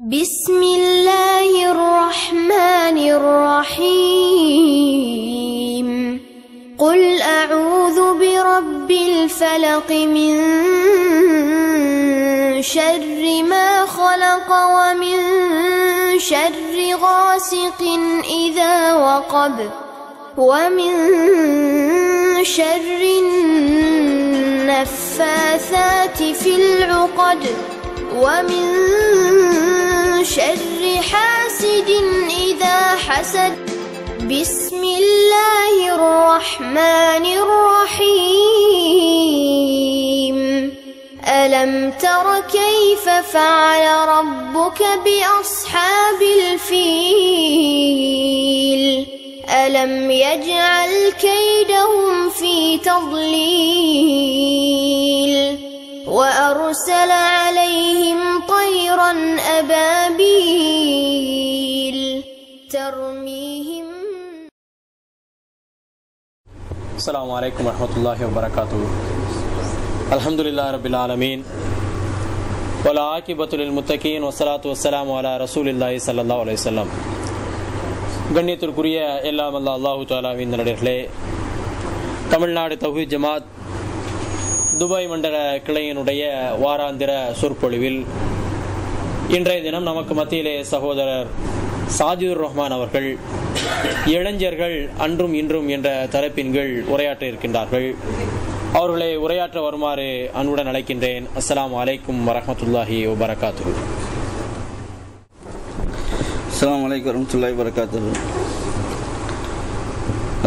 بسم الله الرحمن الرحيم قل أعوذ برب الفلق من شر ما خلق ومن شر غاسق إذا وقب ومن شر النفاثات في العقد ومن شر حاسد إذا حسد بسم الله الرحمن الرحيم ألم تر كيف فعل ربك بأصحاب الفيل ألم يجعل كيدهم في تضليل وأرسل عليهم طيرا أبابيل ترميهم. السلام عليكم ورحمة الله وبركاته. الحمد لله رب العالمين والعاقبة للمتقين والصلاة والسلام على رسول الله صلى الله عليه وسلم. கண்ணியத்திற்குரிய எல்லாம் அல்லாஹு தஆலாவின் நல்லடியார்களே, தமிழ்நாடு தௌஹீத் ஜமாத் துபாய் மண்டல கிளையினுடைய வாராந்திர சொற்பொழிவில் இன்றைய தினம் நமக்கு மத்தியிலே சகோதரர் சாஜிதுர் ரஹ்மான் அவர்கள் இளைஞர்கள் அன்றும் இன்றும் என்ற தலைப்பின் கீழ் உரையாற்ற இருக்கின்றார்கள். அவர்களை உரையாற்ற வருமாறு அன்புடன் அழைக்கின்றேன். அஸ்ஸலாமு அலைக்கும் வரஹ்மத்துல்லாஹி வபரகாத்துஹு. அஸ்ஸலாமு அலைக்கும் வரஹ்மத்துல்லாஹி வபரகாத்துஹு.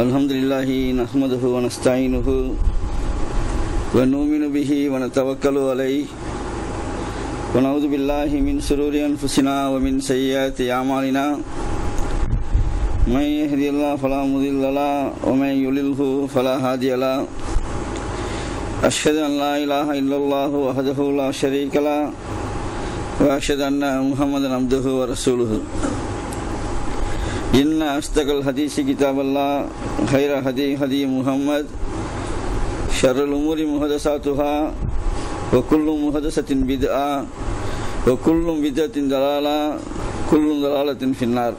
அல்ஹம்துலில்லாஹி நஹ்மதுஹு வ நஸ்தஈனுஹு வ நுமினு பிஹி வ நதவக்கலு அலைஹி வ நஊது பில்லாஹி மின் ஷுரூரி அன்ஃபுஸினா வ மின் ஸய்யிஆத்தி அமாலினா மை யஹ்திஹில்லாஹு ஃபலா முதில்ல லஹு வ மை யுலில்ஹு ஃபலா ஹாதிய லஹு அஷ்ஹது அன் லா இலாஹா இல்லல்லாஹு வஹ்தஹு லா ஷரீக லஹு வ அஷ்ஹது அன்ன முஹம்மதன் அப்துஹு வ ரசூலுஹு. இன்ன அஸ்தகல் ஹதீஸி கிதாபல்லாஹ் ஹைர ஹதி ஹதி முஹம்மத் ஷர்ருல் உமூரி முஹதஸாத்துஹா வ குல்லு முஹதஸத்தின் பித்ஆ வ குல்லு பித்அத்தின் தலாலா குல்லு தலாலத்தின் ஃபின்னார்.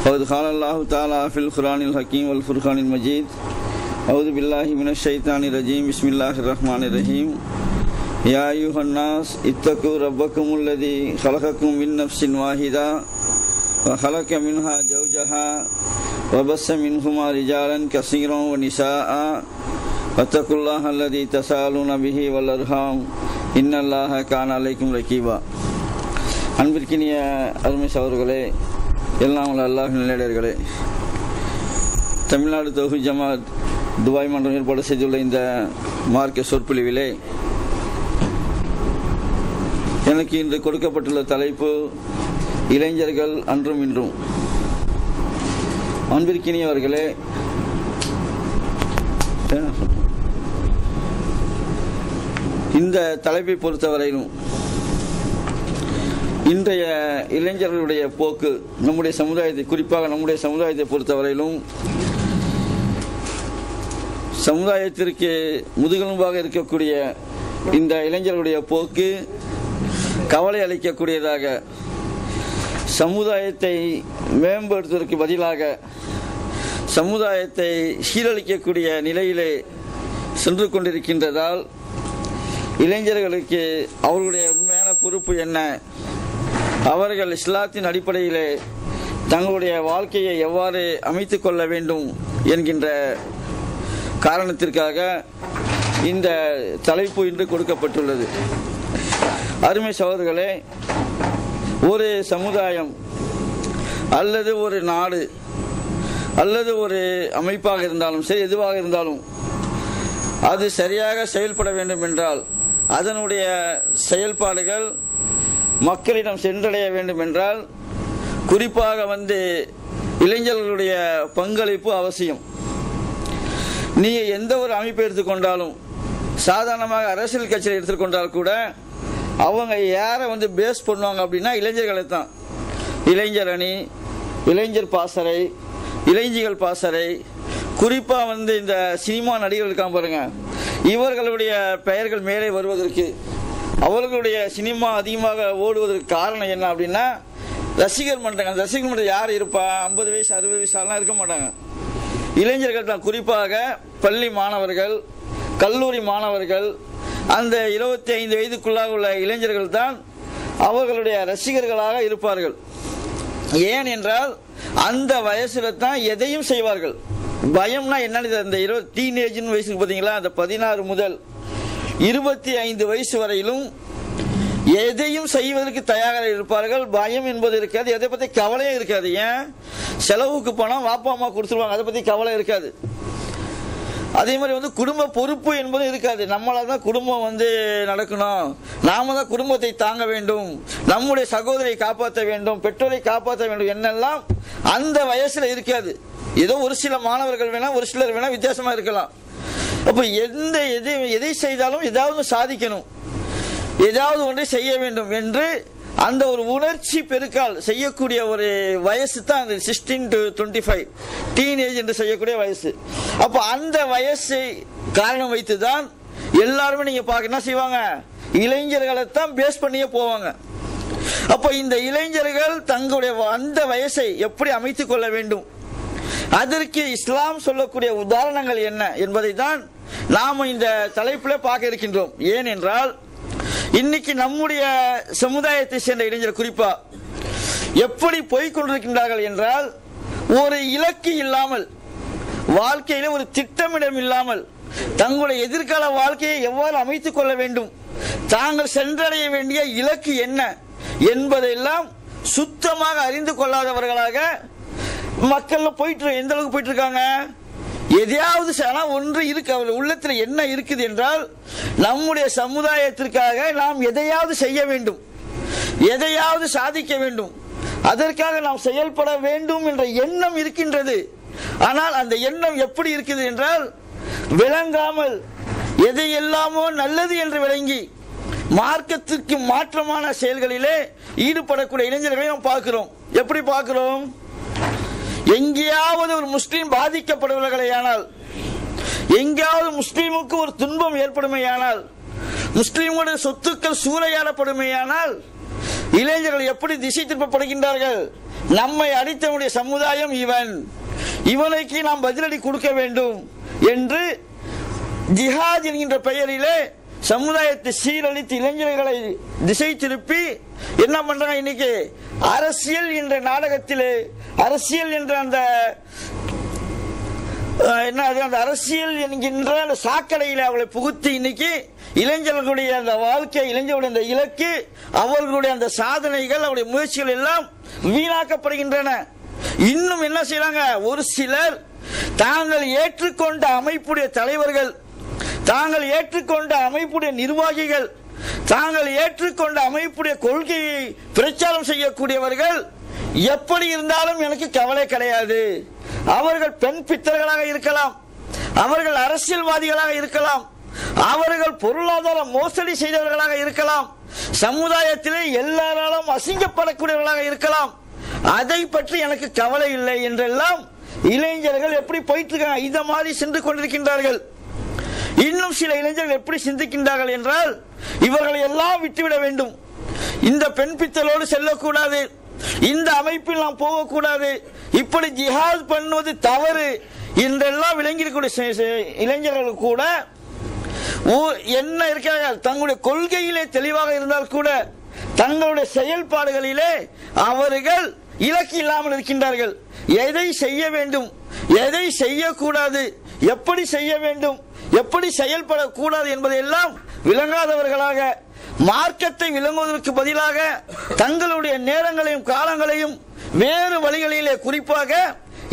ஃபகத் ஸால அல்லாஹு தஆலா ஃபில் குர்ஆனில் ஹக்கீம் வல் ஃபுர்கானில் மஜீத். அஊது பில்லாஹி மினஷ் ஷைத்தானிர் ரஜீம். பிஸ்மில்லாஹிர் ரஹ்மானிர் ரஹீம். யா அய்யுஹன் நாஸ் இத்தகு ரப்பக்குமுல்லதீ خلقكم من نفس واحدة وخلق منها زوجها وبث منهما رجالا كثيرا ونساء واتقوا الله الذي تساءلون به والأرحام إن الله كان عليكم رقيبا. அன்பிற்கினிய அருமை சகோதரர்களே, எல்லாம் அல்லாஹ்வின் நல்லடியார்களே, தமிழ்நாடு தௌஹீத் ஜமாத் துபாய் மன்றம் ஏற்பாடு செய்துள்ள இந்த மார்க்க சொற்பொழிவிலே எனக்கு இன்று கொடுக்கப்பட்டுள்ள தலைப்பு இளைஞர்கள் அன்றும் இன்றும். அன்பிற்கினியவர்களே, இந்த தலைப்பை பொறுத்தவரையிலும் இன்றைய இளைஞர்களுடைய போக்கு நம்முடைய சமுதாயத்தை, குறிப்பாக நம்முடைய சமுதாயத்தை பொறுத்தவரையிலும் சமுதாயத்திற்கு முதுகெலும்பாக இருக்கக்கூடிய இந்த இளைஞர்களுடைய போக்கு கவலை அளிக்கக்கூடியதாக, சமுதாயத்தை மேம்படுத்துவதற்கு பதிலாக சமுதாயத்தை சீரழிக்கக்கூடிய நிலையிலே சென்று கொண்டிருக்கின்றதால் இளைஞர்களுக்கு அவர்களுடைய உண்மையான பொறுப்பு என்ன, அவர்கள் இஸ்லாத்தின் அடிப்படையிலே தங்களுடைய வாழ்க்கையை எவ்வாறு அமைத்துக் கொள்ள வேண்டும் என்கின்ற காரணத்திற்காக இந்த தலைப்பு இன்று கொடுக்கப்பட்டுள்ளது. அருமை சகோதரர்களே, ஒரு சமுதாயம் அல்லது ஒரு நாடு அல்லது ஒரு அமைப்பாக இருந்தாலும் சரி, எதுவாக இருந்தாலும் அது சரியாக செயல்பட வேண்டும் என்றால், அதனுடைய செயல்பாடுகள் மக்களிடம் சென்றடைய வேண்டும் என்றால், குறிப்பாக இளைஞர்களுடைய பங்களிப்பு அவசியம். நீங்க எந்த ஒரு அமைப்பை எடுத்துக்கொண்டாலும், சாதாரணமாக அரசியல் கட்சியை எடுத்துக்கொண்டால் கூட அவங்க யாரை பேஸ் பண்ணுவாங்க அப்படின்னா இளைஞர்களை தான். இளைஞர் அணி, இளைஞர் பாசறை, இளைஞர்கள் பாசறை, குறிப்பா இந்த சினிமா நடிகர்கள் இருக்காங்க பாருங்க, இவர்களுடைய பெயர்கள் மேலே வருவதற்கு அவர்களுடைய சினிமா அதிகமாக ஓடுவதற்கு காரணம் என்ன அப்படின்னா ரசிகர் மன்றம். அந்த ரசிகர் மன்றம் யார் இருப்பா? 50 வயசு 60 வயசு ஆலாம் இருக்க மாட்டாங்க. இளைஞர்கள் தான், குறிப்பாக பள்ளி மாணவர்கள், கல்லூரி மாணவர்கள், அந்த 25 வயதுக்குள்ளாக உள்ள இளைஞர்கள் தான் அவர்களுடைய ரசிகர்களாக இருப்பார்கள். ஏன் என்றால் அந்த வயசுல தான் எதையும் செய்வார்கள். பயம்னா என்னன்னு இந்த டீனேஜ் வயசுக்கு பார்த்தீங்களா, அந்த 16 முதல் 25 வயசு வரையிலும் எதையும் செய்வதற்கு தயாராக இருப்பார்கள். பயம் என்பது இருக்காது, எதை பத்தி கவலையே இருக்காது. ஏன்? செலவுக்கு பணம் வாப்பா அம்மா கொடுத்துருவாங்க, அதை பத்தி கவலை இருக்காது. அதே மாதிரி குடும்ப பொறுப்பு என்பது இருக்காது. நம்மளால தான் குடும்பம் நடக்கணும், நாம தான் குடும்பத்தை தாங்க வேண்டும், நம்முடைய சகோதரியை காப்பாற்ற வேண்டும், பெற்றோரை காப்பாற்ற வேண்டும் என்னெல்லாம் அந்த வயசுல இருக்காது. ஏதோ ஒரு சில மாணவர்கள் வேணா, ஒரு சிலர் வேணா வித்தியாசமா இருக்கலாம். அப்ப எதை செய்தாலும் ஏதாவது சாதிக்கணும், ஏதாவது ஒன்றை செய்ய வேண்டும் என்று அந்த ஒரு உணர்ச்சி பெருக்கால் செய்யக்கூடிய ஒரு வயசு தான் அந்த 16 to 25 டீனேஜ் என்று செய்யக்கூடிய வயசு. அப்ப அந்த வயசை காரணம் வைத்துதான் எல்லாருமே நீங்க பார்க்க என்ன செய்வாங்க, இளைஞர்களை தான் பேஸ் பண்ணியே போவாங்க. அப்ப இந்த இளைஞர்கள் தங்களுடைய அந்த வயசை எப்படி அமைத்துக் கொள்ள வேண்டும், அதற்கு இஸ்லாம் சொல்லக்கூடிய உதாரணங்கள் என்ன என்பதை தான் நாம இந்த தலைப்பில் பார்க்க இருக்கின்றோம். ஏனென்றால் இன்னைக்கு நம்முடைய சமுதாயத்தை சேர்ந்த இளைஞர் குறிப்பா எப்படி போய்கொண்டிருக்கின்றார்கள் என்றால், ஒரு இலக்கு இல்லாமல், வாழ்க்கையில ஒரு திட்டமிடம் இல்லாமல், தங்களுடைய எதிர்கால வாழ்க்கையை எவ்வாறு அமைத்துக் கொள்ள வேண்டும், தாங்கள் சென்றடைய வேண்டிய இலக்கு என்ன என்பதெல்லாம் சுத்தமாக அறிந்து கொள்ளாதவர்களாக மக்கள் போயிட்டு எந்த அளவுக்கு போயிட்டு இருக்காங்க. எதையாவது ஒன்று இருக்கு, அவர் உள்ளத்தில் என்ன இருக்குது என்றால், நம்முடைய சமுதாயத்திற்காக நாம் எதையாவது செய்ய வேண்டும், எதையாவது சாதிக்க வேண்டும், அதற்காக நாம் செயல்பட வேண்டும் என்ற எண்ணம் இருக்கின்றது. ஆனால் அந்த எண்ணம் எப்படி இருக்குது என்றால், விளங்காமல் எதையெல்லாமோ நல்லது என்று விளங்கி மார்க்கத்திற்கு மாற்றமான செயல்களிலே ஈடுபடக்கூடிய இளைஞர்களை நாம் பார்க்கிறோம். எப்படி பார்க்கிறோம்? எங்கேயாவது ஒரு முஸ்லீம் பாதிக்கப்படுவர்களேயானால், எங்கேயாவது முஸ்லீமுக்கு ஒரு துன்பம் ஏற்படுமையானால், முஸ்லீமுடைய சொத்துக்கள் சூறையாடப்படுமையானால், இளைஞர்கள் எப்படி திசை திருப்பப்படுகின்றார்கள்? நம்மை அடித்தவனுடைய சமுதாயம் இவன், இவனுக்கு நாம் பதிலடி கொடுக்க வேண்டும் என்று ஜிஹாத் என்கின்ற பெயரிலே சமுதாயத்தை சீரழித்து இளைஞர்களை திசை திருப்பி என்ன பண்றாங்க? இன்னைக்கு அரசியல் என்ற நாடகத்திலே, அரசியல் என்ற அந்த அந்த அரசியல் என்கின்ற அந்த சாக்கடையில் அவளை புகுத்தி இன்னைக்கு இளைஞர்களுடைய அந்த வாழ்க்கை, இளைஞர்களுடைய அந்த இலக்கு, அவர்களுடைய அந்த சாதனைகள், அவருடைய முயற்சிகள் எல்லாம் வீணாக்கப்படுகின்றன. இன்னும் என்ன செய்யறாங்க? ஒரு சிலர் தாங்கள் ஏற்றுக்கொண்ட அமைப்புடைய தலைவர்கள், தாங்கள் ஏற்றுக்கொண்ட அமைப்புடைய நிர்வாகிகள், தாங்கள் ஏற்றுக்கொண்ட அமைப்புடைய கொள்கையை பிரச்சாரம் செய்யக்கூடியவர்கள் எப்படி இருந்தாலும் எனக்கு கவலை கிடையாது. அவர்கள் பெண் பித்தர்களாக இருக்கலாம், அவர்கள் அரசியல்வாதிகளாக இருக்கலாம், அவர்கள் பொருளாதார மோசடி செய்தவர்களாக இருக்கலாம், சமுதாயத்திலே எல்லாராலும் அசிங்கப்படக்கூடியவர்களாக இருக்கலாம், அதை பற்றி எனக்கு கவலை இல்லை என்றெல்லாம் இளைஞர்கள் எப்படி போயிட்டு இருக்காங்க, இந்த மாதிரி சென்று கொண்டிருக்கின்றார்கள். இன்னும் சில இளைஞர்கள் எப்படி சிந்திக்கின்றார்கள் என்றால், இவர்களை எல்லாம் விட்டுவிட வேண்டும், இந்த பெண் பித்தலோடு செல்லக்கூடாது, இந்த அமைப்பில் நாம் போகக்கூடாது, இப்படி ஜிஹாத் பண்ணுவது தவறு என்றெல்லாம் விளங்கியிருக்கக்கூடிய இளைஞர்கள் கூட என்ன இருக்கிறார்கள், தங்களுடைய கொள்கையிலே தெளிவாக இருந்தால் கூட தங்களுடைய செயல்பாடுகளிலே அவர்கள் இலக்கு இல்லாமல் இருக்கின்றார்கள். எதை செய்ய வேண்டும், எதை செய்யக்கூடாது, எப்படி செய்ய வேண்டும், எப்படி செயல்படக்கூடாது என்பதையெல்லாம் விளங்காதவர்களாக, மார்க்கத்தை விளங்குவதற்கு பதிலாக தங்களுடைய நேரங்களையும் காலங்களையும் வேறு வழிகளிலே, குறிப்பாக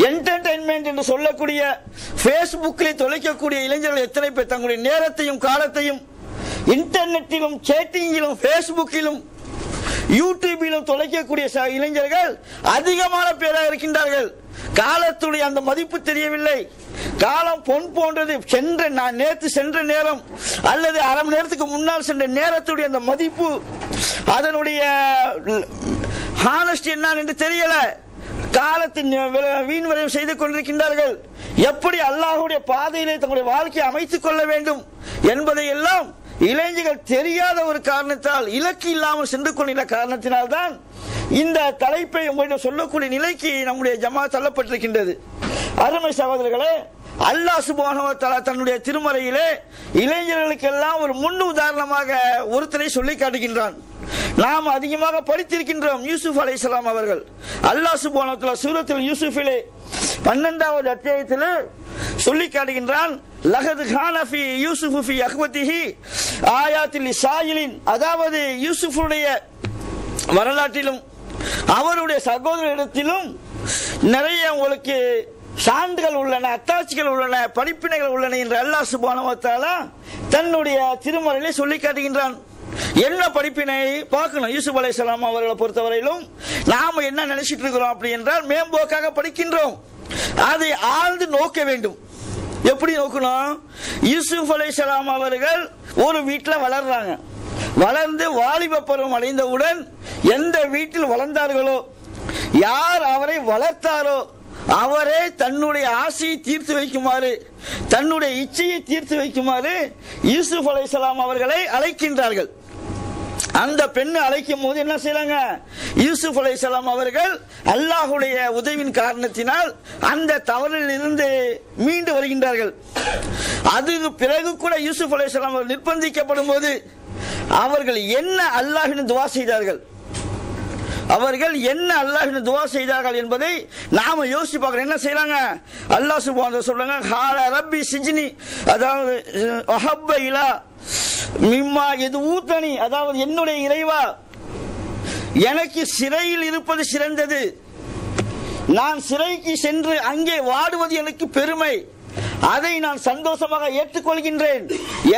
என்டர்டைன்மெண்ட் என்று சொல்லக்கூடிய பேஸ்புக்கில் தொலைக்கக்கூடிய இளைஞர்கள் எத்தனை பேர் தங்களுடைய நேரத்தையும் காலத்தையும் இன்டர்நெட்டிலும், சேட்டிங்கிலும், பேஸ்புக்கிலும், யூடியூபிலும் தொலைக்கக்கூடிய இளைஞர்கள் அதிகமான பேராக இருக்கின்றார்கள். காலத்துடைய அந்த மதிப்பு தெரியவில்லை. காலம் பொன் போன்றது. நான் நேற்று சென்ற நேரம் அல்லது அரை மணி நேரத்துக்கு முன்னால் சென்ற நேரத்துடைய அந்த மதிப்பு, அதனுடைய ஹானஸ்டி என்ன என்று தெரியல. காலத்தின் வீண் விரயம் செய்து கொண்டிருக்கின்றார்கள். எப்படி அல்லாஹ்வுடைய பாதையிலே தங்களுடைய வாழ்க்கையை அமைத்துக் கொள்ள வேண்டும் என்பதை எல்லாம் இளைஞர்கள் தெரியாத ஒரு காரணத்தால், இலக்கு இல்லாமல் சென்று கொண்ட காரணத்தினால்தான் இந்த தலைப்பை உங்களிடம் சொல்லக்கூடிய நிலைக்கு நம்முடைய ஜமாத் தள்ளப்பட்டிருக்கின்றது. அருமை சகோதரர்களே, அல்லாஹ் சுப்ஹானஹு வ தஆலா தன்னுடைய திருமறையிலே இளைஞர்களுக்கெல்லாம் ஒரு முன் உதாரணமாக ஒருத்தரை சொல்லி காட்டுகின்றான். நாம் அதிகமாக படித்திருக்கின்றோம். யூசுப் அலைஹிஸ்ஸலாம் அவர்கள். அல்லாஹ் சுப்ஹானஹு வ தஆலா சூரத்துல் யூசுஃபிலே 12வது அத்தியாயத்தில் சொல்லி காட்டுகின்றான். லகத் கான ஃபீ யூசுஃபு ஃபீ அஹ்வதிஹி ஆயாத்தில் லிஸாயிலின், அதாவது யூசுஃபுடைய வரலாற்றிலும் அவருடைய சகோதரரிடத்திலும் நிறைய உங்களுக்கு சான்றுகள் உள்ளன, அத்தாட்சிகள் உள்ளன, படிப்பினைகள் உள்ளன என்று அல்லாஹ் சுப்ஹானஹு வ தஆலா தன்னுடைய திருமறையிலே சொல்லி காட்டுகின்றான். என்ன படிப்பினை பார்க்கணும். யூசுப் அலைஹிஸ்ஸலாம் அவர்களை பொறுத்தவரையிலும் நாம என்ன நினைச்சிட்டு இருக்கிறோம் அப்படி என்றால், மேம்போக்காக படிக்கின்றோம். அதை ஆழ்ந்து நோக்க வேண்டும். எப்படி நோக்கணும்? யூசுப் அலைஹிஸ்ஸலாம் அவர்கள் ஒரு வீட்டில் வளர்றாங்க. வளர்ந்து வாலிப பருவம் அடைந்தவுடன் எந்த வீட்டில் வளர்ந்தார்களோ, யார் அவரை வளர்த்தாரோ அவரே தன்னுடைய ஆசையை தீர்த்து வைக்குமாறு, தன்னுடைய இச்சையை தீர்த்து வைக்குமாறு யூசுப் அலைஹிஸ்ஸலாம் அவர்களை அழைக்கின்றார்கள். அந்த பெண்ணை அழைக்கும் போது என்ன செய்யறாங்க? யூசுப் அலைஹிஸ்ஸலாம் அவர்கள் அல்லாஹ்வுடைய உதவியின் காரணத்தினால் அந்த தவறில் இருந்து மீண்டு வருகின்றார்கள். அதுக்கு பிறகு கூட யூசுப் அலைஹிஸ்ஸலாம் அவர்கள் நிர்பந்திக்கப்படும் போது அவர்கள் என்ன அல்லாஹ்விடம் துஆ செய்தார்கள், அவர்கள் என்ன அல்லாஹ்விடம் துஆ செய்தார்கள் என்பதை நாம யோசிச்சு பார்க்கிறோம். என்ன செய்யறாங்க? அல்லாஹ் சுப்ஹானஹு வ தஆலா சொல்றாங்க, ஹால ரப்பி சிஜ்னி, அதாவது அஹப்ப இலா மிம்மா யதுஊதனி, அதாவது என்னுடைய இறைவா, எனக்கு சிறையில் இருப்பது சிறந்தது. நான் சிறைக்கு சென்று அங்கே வாடுவது எனக்கு பெருமை. அதை நான் சந்தோஷமாக ஏற்றுக்கொள்கின்றேன்.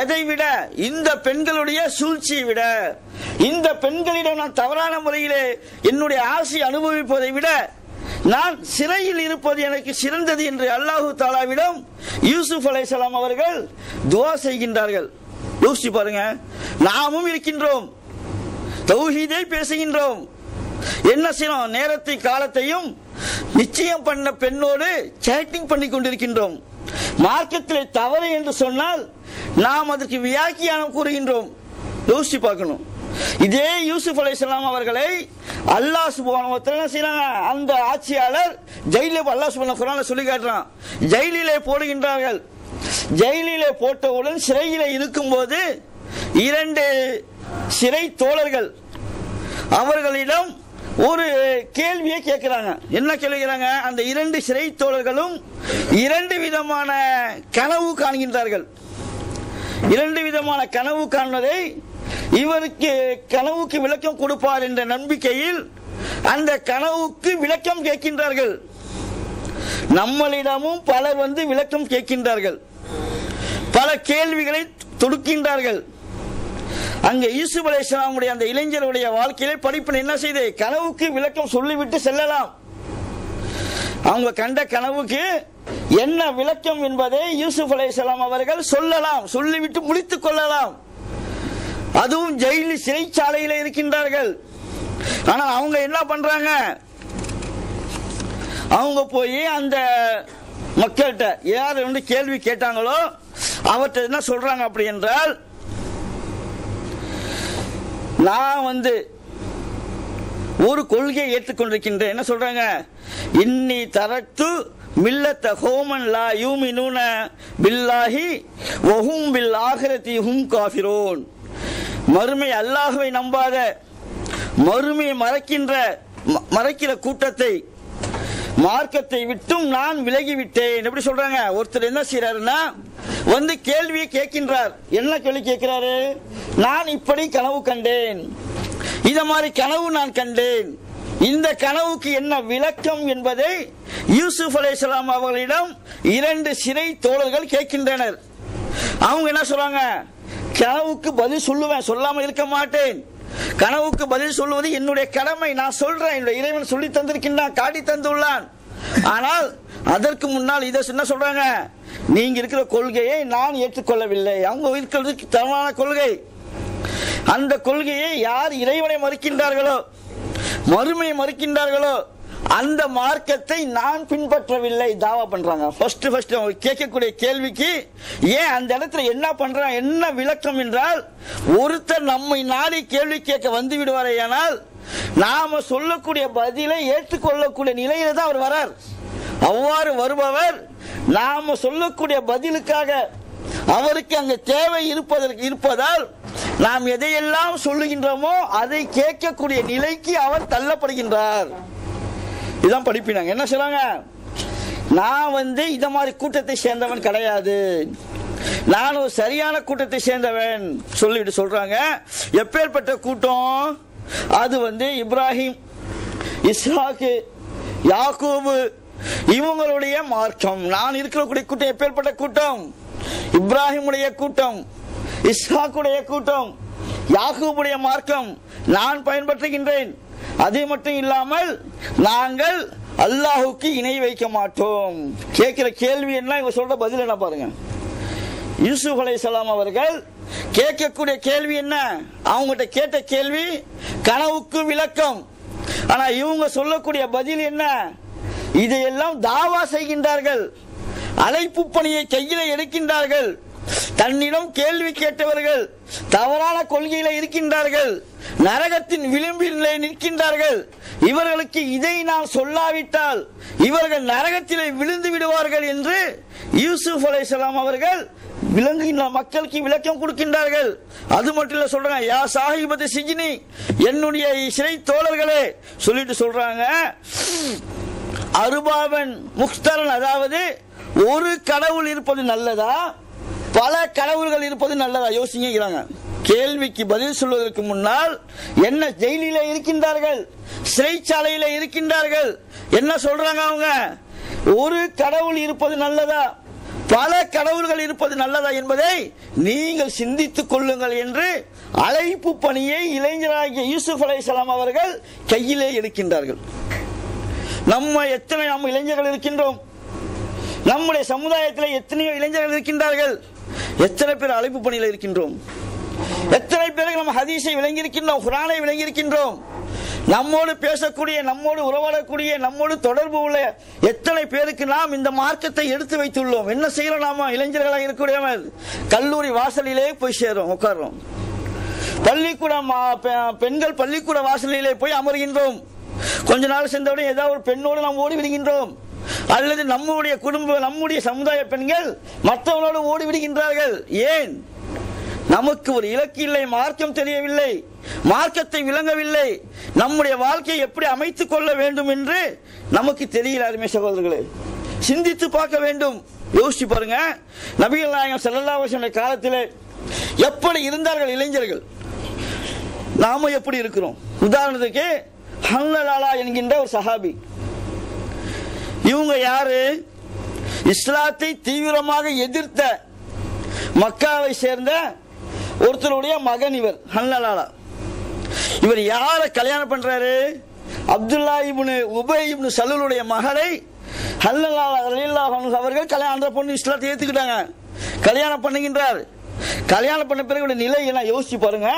எதை விட? இந்த பெண்களுடைய சூழ்ச்சியை விட, இந்த பெண்களிடம் நான் தவறான முறையிலே என்னுடைய ஆசை அனுபவிப்பதை விட நான் சிறையில் இருப்பது எனக்கு சிறந்தது என்று அல்லாஹு தஆலாவிடம் யூசுப் அலைஹிஸ்ஸலாம் அவர்கள் துஆ செய்கின்றார்கள். யோசிச்சு பாருங்க, நாமும் இருக்கின்றோம், தௌஹீதை பேசுகின்றோம், என்ன செய்யணும்? நேரத்தை காலத்தையும் நிச்சயம் பண்ண பெண்ணோடு சேட்டிங் பண்ணி கொண்டிருக்கின்றோம். மார்க்கத்தில் தவறு என்று சொன்னால் நாம் அதற்கு வியாக்கியானம் கூறுகின்றோம். யோசிச்சு பார்க்கணும். இதே யூசுப் அலைஹிஸ்ஸலாம் அவர்களை அல்லாஹ் சுப்ஹானஹு வ தஆலா செய்றாங்க. அந்த ஆட்சியாளர் ஜெயிலே, அல்லாஹ் சுப்ஹானஹு குர்ஆன்ல சொல்லி காட்டுறான், ஜெயிலிலே போடுகின்றார்கள். ஜெயிலிலே போட்டவுடன் சிறையிலே இருக்கும்போது 2 சிறை தோழர்கள் அவர்களிடம் ஒரு கேள்வியை கேட்கிறாங்க. என்ன கேட்கிறாங்க? அந்த 2 சிறை தோழர்களும் 2 விதமான கனவு காண்கின்றார்கள். 2 விதமான கனவு காண்பதை இவருக்கு கனவுக்கு விளக்கம் கொடுப்பார் என்ற நம்பிக்கையில் அந்த கனவுக்கு விளக்கம் கேட்கின்றார்கள். நம்மளிடமும் பலர் வந்து விளக்கம் கேட்கின்றார்கள், பல கேள்விகளை தொடுக்கின்றார்கள். அங்க யூசுப் அலைஹிஸ்ஸலாமுடைய அந்த இளைஞருடைய வாழ்க்கையிலே படிப்பினை என்ன செய்து? கனவுக்கு விளக்கம் சொல்லிவிட்டு செல்லலாம். அவங்க கண்ட கனவுக்கு என்ன விளக்கம் என்பதை யூசுப் அலைஹிஸ்ஸலாம் அவர்கள் சொல்லலாம், சொல்லிவிட்டு முடித்துக் கொள்ளலாம். அதுவும் ஜெயிலில் சிறைச்சாலையில இருக்கின்றார்கள். ஆனா அவங்க என்ன பண்றாங்க? அவங்க போய் அந்த மக்கள்கிட்ட யார் வந்து கேள்வி கேட்டாங்களோ அவர்கிட்ட என்ன சொல்றாங்க அப்படி என்றால், நான் வந்து ஒரு கொள்கையை ஏற்றுக்கொண்டிருக்கின்றேன். என்ன சொல்றாங்க? இன்னி தரக்து மில்லத்த ஹோமன் லா யூமினூன பில்லாஹி வஹும் பில் ஆகிரதி ஹும் காஃபிரூன். மறுமை அல்லாஹ்வை நம்பாத, மறுமையை மறைக்கிற கூட்டத்தை, மார்க்கத்தை விட்டும் நான் விலகிவிட்டேன். எப்படி சொல்றாங்க? ஒருத்தர் என்ன செய்யறாருன்னா வந்து கேள்வியை கேட்கின்றார். என்ன கேள்வி கேட்கிறாரு? நான் இப்படி கனவு கண்டேன், இத மாதிரி கனவு நான் கண்டேன், இந்த கனவுக்கு என்ன விளக்கம் என்பதை யூசுப் அலைஹிஸ்ஸலாம் அவர்களிடம் 2 சிறை தோழர்கள் கேட்கின்றனர். அவங்க என்ன சொல்றாங்க? கனவுக்கு பதில் சொல்லுவேன், சொல்லாம இருக்க மாட்டேன். கனவுக்கு பதில் சொல்லுவது என்னுடைய கடமை, நான் சொல்றேன், என்னுடைய இறைவன் சொல்லி தந்திருக்கின்றான், காட்டி தந்துள்ளான். ஆனால் அதற்கு முன்னால் இதை என்ன சொல்றாங்க? நீங்க இருக்கிற கொள்கையை நான் ஏற்றுக்கொள்ளவில்லை. அவங்க இருக்கிறது தவறான கொள்கை. அந்த கொள்கையை யார் இறைவனை மறுக்கின்றார்களோ, மறுமையை மறுக்கின்றார்களோ அந்த மார்க்கத்தை நான் பின்பற்றவில்லை தாவா பண்றாங்க. ஃபர்ஸ்ட் அவங்க கேட்கக்கூடிய கேள்விக்கு ஏன் அந்த இடத்துல என்ன பண்றாங்க, என்ன விளக்கம் என்றால், ஒருத்தர் நம்மை நாடி கேள்வி கேட்க வந்து விடுவாரேயானால் நாம சொல்லக்கூடிய பதிலை ஏற்றுக்கொள்ளக்கூடிய நிலையில தான் அவர் வரார். அவ்வாறு வருபவர் நாம சொல்லக்கூடிய பதிலுக்காக அவருக்கு அங்கு தேவை இருப்பதால் நாம் எதையெல்லாம் சொல்லுகின்றோமோ அதை கேட்கக்கூடிய நிலைக்கு அவர் தள்ளப்படுகின்றார். இதான் படிப்பினாங்க. என்ன சொல்றாங்க, நான் இத மாதிரி கூட்டத்தை சேர்ந்தவன் கிடையாது, நான் ஒரு சரியான கூட்டத்தை சேர்ந்தவன் சொல்லிட்டு சொல்றாங்க. எப்பேற்பட்ட கூட்டம் அது, இப்ராஹிம், இஸ்ஹாக்கு, யாக்கூபு இவங்களுடைய மார்க்கம். நான் இருக்கக்கூடிய கூட்டம் எப்பேற்பட்ட கூட்டம், இப்ராஹிமுடைய கூட்டம், இஸ்ஹாக்குடைய கூட்டம், யாக்கூபுடைய மார்க்கம் நான் பயன்படுத்துகின்றேன். அது மட்டும் இல்லாமல் நாங்கள் அல்லாஹுக்கு இணை வைக்க மாட்டோம். கேட்கிற கேள்வி என்ன, இவங்க சொல்ற பதில் என்ன பாருங்க. யூசுப் அலைஹிஸ்ஸலாம் அவர்கள் கேட்கக்கூடிய கேள்வி என்ன, அவங்ககிட்ட கேட்ட கேள்வி கனவுக்கு விளக்கம். ஆனா இவங்க சொல்லக்கூடிய பதில் என்ன, இதையெல்லாம் தாவா செய்கின்றார்கள், அழைப்பு பணியை கையில எடுக்கின்றார்கள், தன்னிடம் கேள்வி கேட்டவர்கள் தவறான கொள்கையில இருக்கின்றார்கள், நரகத்தின் விளிம்பிலே நிற்கின்றார்கள், இவர்களுக்கு இதை நான் சொல்லாவிட்டால் இவர்கள் நரகத்திலே விழுந்து விடுவார்கள் என்று யூசுப் அலைஹிஸ்ஸலாம் அவர்கள் விளங்குகின்ற மக்களுக்கு விளக்கம் கொடுக்கின்றார்கள். அது மட்டும் இல்ல, சொல்றாங்க யா சாஹிபத்து சிஜ்னி, என்னுடைய சிறை தோழர்களே சொல்லிட்டு சொல்றாங்க, அருபாவன் முக்தரன், அதாவது ஒரு கடவுள் இருப்பது நல்லதா பல கடவுள்கள் இருப்பது நல்லதா யோசிக்கிறாங்க. கேள்விக்கு பதில் சொல்வதற்கு முன்னால் என்ன ஜெயிலில இருக்கின்றார்கள், சிறைச்சாலையில இருக்கின்றார்கள், என்ன சொல்றாங்க அவங்க, ஒரு கடவுள் இருப்பது நல்லதா பல கடவுள்கள் இருப்பது நல்லதா என்பதை நீங்கள் சிந்தித்துக் கொள்ளுங்கள் என்று அழைப்பு பணியை இளைஞராகிய யூசுப் அலைஹிஸ்ஸலாம் அவர்கள் கையிலே எடுக்கின்றார்கள். நம்ம இளைஞர்கள் இருக்கின்றோம், நம்முடைய சமுதாயத்தில் எத்தனையோ இளைஞர்கள் இருக்கின்றார்கள், எத்தனை பேர் அழைப்பு பணியில் இருக்கின்றோம், எத்தனை பேருக்கு நம்ம ஹதீஸை விளங்கி இருக்கின்றோம், குர்ஆனை விளங்கி இருக்கின்றோம், நம்மோடு பேசக்கூடிய, நம்மோடு உறவாடக்கூடிய, நம்மோடு தொடர்பு உள்ள எத்தனை பேருக்கு நாம் இந்த மார்க்கத்தை எடுத்து வைத்துள்ளோம். என்ன செய்யறோம், நாம இளைஞர்களாக இருக்கக்கூடிய கல்லூரி வாசலிலே போய் சேரும், உட்கார்றோம், பள்ளிக்கூடம் பெண்கள் பள்ளிக்கூட வாசலிலே போய் அமர்கின்றோம், கொஞ்ச நாள் சென்றவுடன் ஏதாவது ஒரு பெண்ணோடு நாம் ஓடி விடுகின்றோம், அல்லது நம்முடைய குடும்ப நம்முடைய சமுதாய பெண்கள் மற்றவர்களோடு ஓடி விடுகின்றார்கள். ஏன், நமக்கு ஒரு இலக்கு இல்லை, மார்க்கம் தெரியவில்லை, மார்க்கத்தை விளங்கவில்லை, நம்முடைய வாழ்க்கையை எப்படி அமைத்துக் கொள்ள வேண்டும் என்று நமக்கு தெரியல. அருமை சகோதரர்களே, சிந்தித்து பார்க்க வேண்டும், யோசிச்சு பாருங்க. நபிகள் நாயகம் ஸல்லல்லாஹு அலைஹி வஸல்லம் காலத்திலே எப்படி இருந்தார்கள் இளைஞர்கள், நாம எப்படி இருக்கிறோம். உதாரணத்துக்கு ஹன்லலாலா என்கின்ற ஒரு சஹாபி, இவங்க யாரு, இஸ்லாத்தை தீவிரமாக எதிர்த்த மக்காவை சேர்ந்த ஒருத்தருடைய மகன் இவர் ஹன்லலாலா. இவர் யார கல்யாணம் பண்றாரு, அப்துல்லா இப்னு உபை இப்னு சலூலுடைய மகளை ஹன்லலாலா ரலியல்லாஹு அன்ஹு அவர்கள் கல்யாணம், அந்த பொண்ணு இஸ்லாத்தை ஏத்துக்கிட்டாங்க, கல்யாணம் பண்ணுகின்றார். கல்யாணம் பண்ண பிறகு நிலை என்ன யோசிச்சு பாருங்க.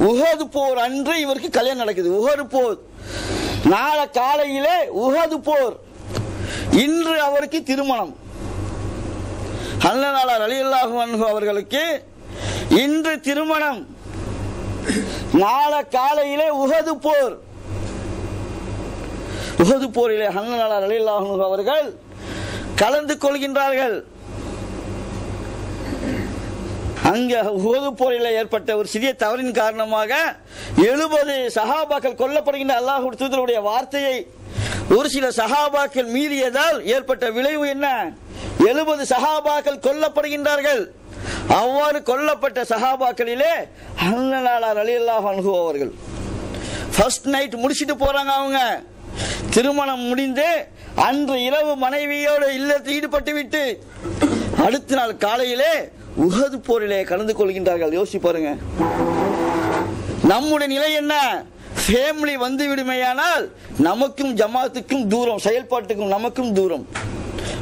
உஹது போர் அன்று இவருக்கு கல்யாணம் நடக்குது. உஹது போர் நாளை காலையிலே உஹது போர், இன்று அவருக்கு திருமணம். ஹன்லலாலா ரலியல்லாஹு அன்ஹு அவர்களுக்கு இன்று திருமணம், நாளை காலையிலே உஹது போர். உஹது போரிலே ஹன்லலாலா ரலியல்லாஹு அன்ஹு அவர்கள் கலந்து கொள்கின்றார்கள். அங்க உஹது போரில் ஏற்பட்ட ஒரு சிறிய தவறின் காரணமாக 70 சஹாபாக்கள் கொல்லப்படுகின்ற அல்லாஹ்வுடைய தூதருடைய வார்த்தையை ஒரு சில சஹாபாக்கள் மீறியதால் ஏற்பட்ட விளைவு என்ன, 70 சஹாபாக்கள் கொல்லப்படுகின்றார்கள். அவ்வாறு கொல்லப்பட்ட சஹாபாக்களிலே ஹன்லலாலா ரலியல்லாஹு அன்ஹு அவர்கள் ஃபர்ஸ்ட் நைட் முடிச்சிட்டு போறாங்க. அவங்க திருமணம் முடிந்து அன்று இரவு மனைவியோடு இல்லத்தில் ஈடுபட்டு விட்டு அடுத்த நாள் காலையிலே உஹது போரிலே கலந்து கொள்கின்றார்கள். யோசிச்சு பாருங்க, நம்முடைய நிலை என்ன. ஃபேமிலி வந்து விடுமையானால் நமக்கும் ஜமாத்துக்கும் தூரம், செயல்பாட்டுக்கும் நமக்கும் தூரம்.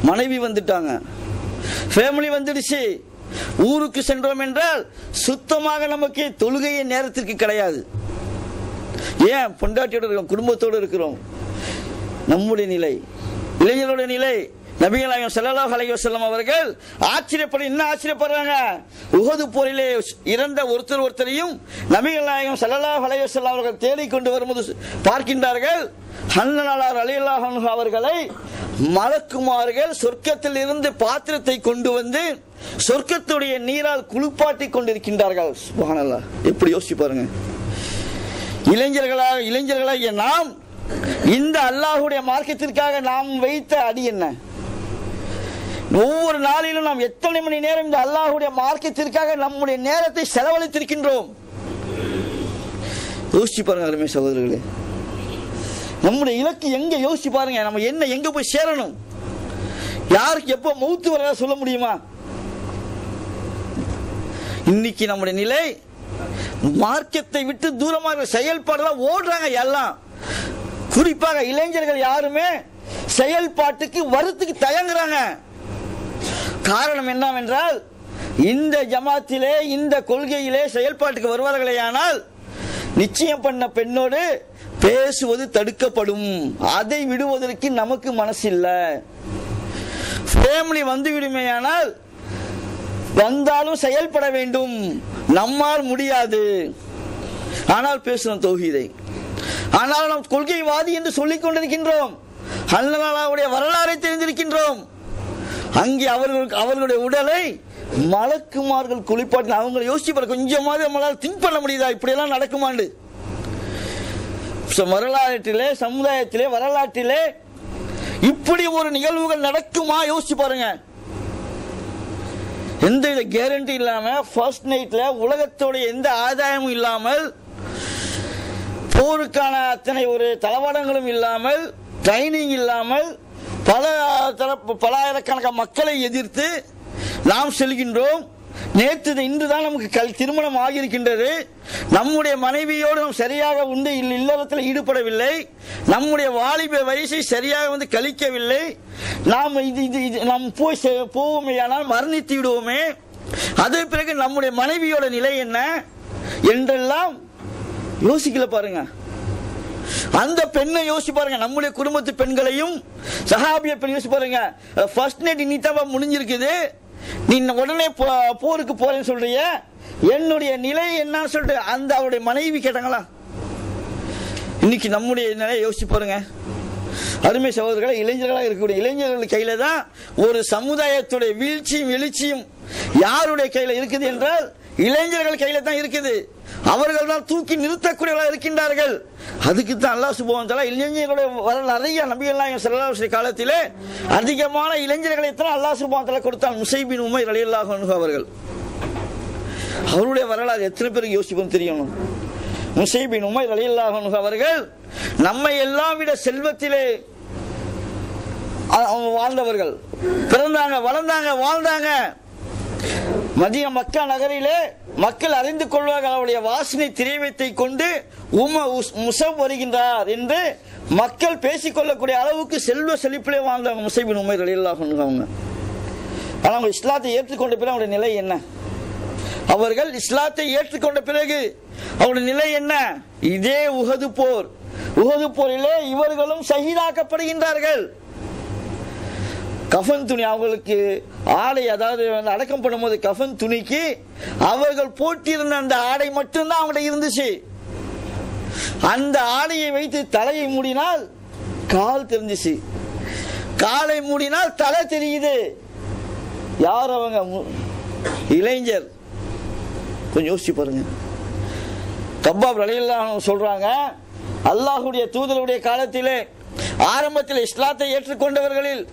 மனைவி வந்துட்டாங்க, ஃபேமிலி வந்துடுச்சு, ஊருக்கு சென்றோம் என்றால் சுத்தமாக நமக்கு தொழுகையின் நேரத்திற்கு கிடையாது. ஏன், பொண்டாட்டியோட இருக்கிறோம், குடும்பத்தோடு இருக்கிறோம். நம்முடைய நிலை, இளைஞருடைய நிலை. நபிகள் நாயகம் ஸல்லல்லாஹு அலைஹி வஸல்லம் அவர்கள் என்ன ஆச்சரியப்படுறாங்க, உஹது போரிலே இறந்த ஒருத்தரையும் நபிகள் நாயகம் ஸல்லல்லாஹு அலைஹி வஸல்லம் அவர்கள் தேடிக் கொண்டு வரும்போது பார்க்கின்றார்கள், ஹன்னலார் ரலியல்லாஹு அன்ஹு அவர்களை மலக்குமார்கள் சொர்க்கத்தில் இருந்து பாத்திரத்தை கொண்டு வந்து சொர்க்கத்துடைய நீரால் குளிப்பாட்டி கொண்டிருக்கின்றார்கள். சுப்ஹானல்லாஹ். எப்படி யோசிச்சு பாருங்க. இளைஞர்களாகிய நாம் இந்த அல்லாஹ்வுடைய மார்க்கத்திற்காக நாம் வைத்த அடி என்ன? ஒவ்வொரு நாளிலும் நாம் எத்தனை மணி நேரம் இந்த அல்லாஹ்வுடைய மார்க்கத்திற்காக நம்முடைய நேரத்தை செலவழித்திருக்கின்றோம்? யோசிச்சு பாருங்க அருமை சகோதரர்களே. நம்முடைய இலக்கு எங்க யோசிச்சு பாருங்க. நம்ம என்ன எங்க போய் சேரணும்? யாருக்கு எப்ப மௌத்து வர சொல்ல முடியுமா? இன்னைக்கு நம்முடைய நிலை மார்க்கத்தை விட்டு தூரமாக செயல்பாடுலாம் ஓடுறாங்க. எல்லாம் குறிப்பாக இளைஞர்கள் யாருமே செயல்பாட்டுக்கு வரத்துக்கு தயங்குறாங்க. காரணம் என்னவென்றால், இந்த ஜமாத்திலே இந்த கொள்கையிலே செயல்பாட்டுக்கு வருவார்களே ஆனால் நிச்சயம் பண்ண பெண்ணோடு பேசுவது தடுக்கப்படும். அதை விடுவதற்கு நமக்கு மனசில்லை. ஃபேமிலி வந்து விடுமேயானால் வந்தாலும் செயல்பட வேண்டும், நம்மால் முடியாது. ஆனால் பேசுகிறோம் தௌஹீதை. ஆனால் நாம் கொள்கைவாதி என்று சொல்லிக் கொண்டிருக்கின்றோம். ஹன்னலாவுடைய வரலாறை தெரிந்திருக்கின்றோம். அங்கே அவர்களுடைய உடலை மலக்குமார்கள் குளிப்பாட்டி அவங்களை யோசிச்சு பாரு, கொஞ்சமாவது நம்மளால் திங்க் பண்ண முடியுதா இப்படியெல்லாம் நடக்குமாண்டு? வரலாற்றிலே சமுதாயத்திலே வரலாற்றிலே இப்படி ஒரு நிகழ்வுகள் நடக்குமா யோசிச்சு பாருங்க. எந்த கேரண்டி இல்லாம ஃபர்ஸ்ட் நைட்ல உலகத்தோட எந்த ஆதாயமும் இல்லாமல், போருக்கான அத்தனை ஒரு தளவாடங்களும் இல்லாமல், ட்ரைனிங் இல்லாமல், பலாயிரக்கணக்கான மக்களை எதிர்த்து நாம் செல்கின்றோம். இன்றுதான் நமக்கு திருமணம் ஆகியிருக்கின்றது. நம்முடைய மனைவியோடு நாம் சரியாக இல்லறத்தில் ஈடுபடவில்லை. நம்முடைய வாலிப வயசை சரியாக கழிக்கவில்லை. நாம் போவோமே ஆனால் மரணித்து விடுவோமே. அதே பிறகு நம்முடைய மனைவியோட நிலை என்ன என்றெல்லாம் யோசிக்கல பாருங்க. அந்த பெண்ணை யோசிச்சு பாருங்க. நம்முடைய குடும்பத்து பெண்களையும் சஹாபிய பெண் யோசிச்சு பாருங்க. ஃபர்ஸ்ட் நைட் இன்னித்தவா முடிஞ்சிருக்குது, நீ உடனே போருக்கு போறேன்னு சொல்றிய, என்னுடைய நிலை என்னன்னு சொல்லிட்டு அந்த அவருடைய மனைவி கேட்டாங்களா? இன்னைக்கு நம்முடைய நிலையை யோசிச்சு பாருங்க. அருமை சகோதரர்களை, இளைஞர்களாக இருக்கக்கூடிய இளைஞர்கள் கையில தான் ஒரு சமுதாயத்துடைய வீழ்ச்சியும் எழுச்சியும் யாருடைய கையில இருக்குது என்றால் இளைஞர்கள் கையில தான் இருக்குது. அவர்கள் தான் தூக்கி நிறுத்தக்கூடியவர்களாக இருக்கின்றார்கள். அதுக்கு தான் அல்லாஹ் சுப்ஹானஹு வ தஆலா இளைஞர்களுடைய நிறைய நபிகள் நாயகம் ஸல்லல்லாஹு அலைஹி வஸல்லம் காலத்திலே அதிகமான இளைஞர்களை தான் அல்லாஹ் சுப்ஹானஹு வ தஆலா கொடுத்தான். முஸைப் பின் உமைர் ரலியல்லாஹு அன்ஹு அவர்கள், அவருடைய வரலாறு எத்தனை பேருக்கு யோசிப்போம் தெரியணும். முஸைப் பின் உமைர் ரலியல்லாஹு அன்ஹு அவர்கள் நம்மை எல்லாம் விட செல்வத்திலே வாழ்ந்தவர்கள், பிறந்தாங்க, வளர்ந்தாங்க, வாழ்ந்தாங்க. மதிய மக்கா நகரிலே மக்கள் அறிந்து கொள்வார்கள் அவருடைய வாசனை திரவியத்தை கொண்டு முஸப் வருகின்றார் என்று மக்கள் பேசிக்கொள்ளக்கூடிய அளவுக்கு செல்வ செழிப்பிலே வாழ்ந்தவங்க முஸைப் பின் உமைர் ரலியல்லாஹு அன்ஹு அவங்க. ஆனால் அவங்க இஸ்லாத்தை ஏற்றுக்கொண்ட பிறகு அவருடைய நிலை என்ன? அவர்கள் இஸ்லாத்தை ஏற்றுக்கொண்ட பிறகு அவருடைய நிலை என்ன? இதே உஹது போரிலே இவர்களும் ஷஹீதாக்கப்படுகின்றார்கள். கஃன் துணி அவங்களுக்கு ஆடை, அதாவது அடக்கம் பண்ணும்போது கஃன் துணிக்கு அவர்கள் போட்டிருந்த அந்த ஆடை மட்டும்தான் அவங்கள்ட்ட இருந்துச்சு. அந்த ஆடையை வைத்து தலையை மூடினால் கால் தெரிஞ்சிச்சு, காலை மூடினால் தலை தெரியுது. யார் அவங்க? இளைஞர். கொஞ்சம் யோசிச்சு பாருங்க. கப்பாப் ரலியல்லாஹு அன்ஹு சொல்றாங்க, அல்லாஹ்வுடைய தூதருடைய காலத்திலே ஆரம்பத்தில் இஸ்லாத்தை ஏற்றுக்கொண்டவர்களில்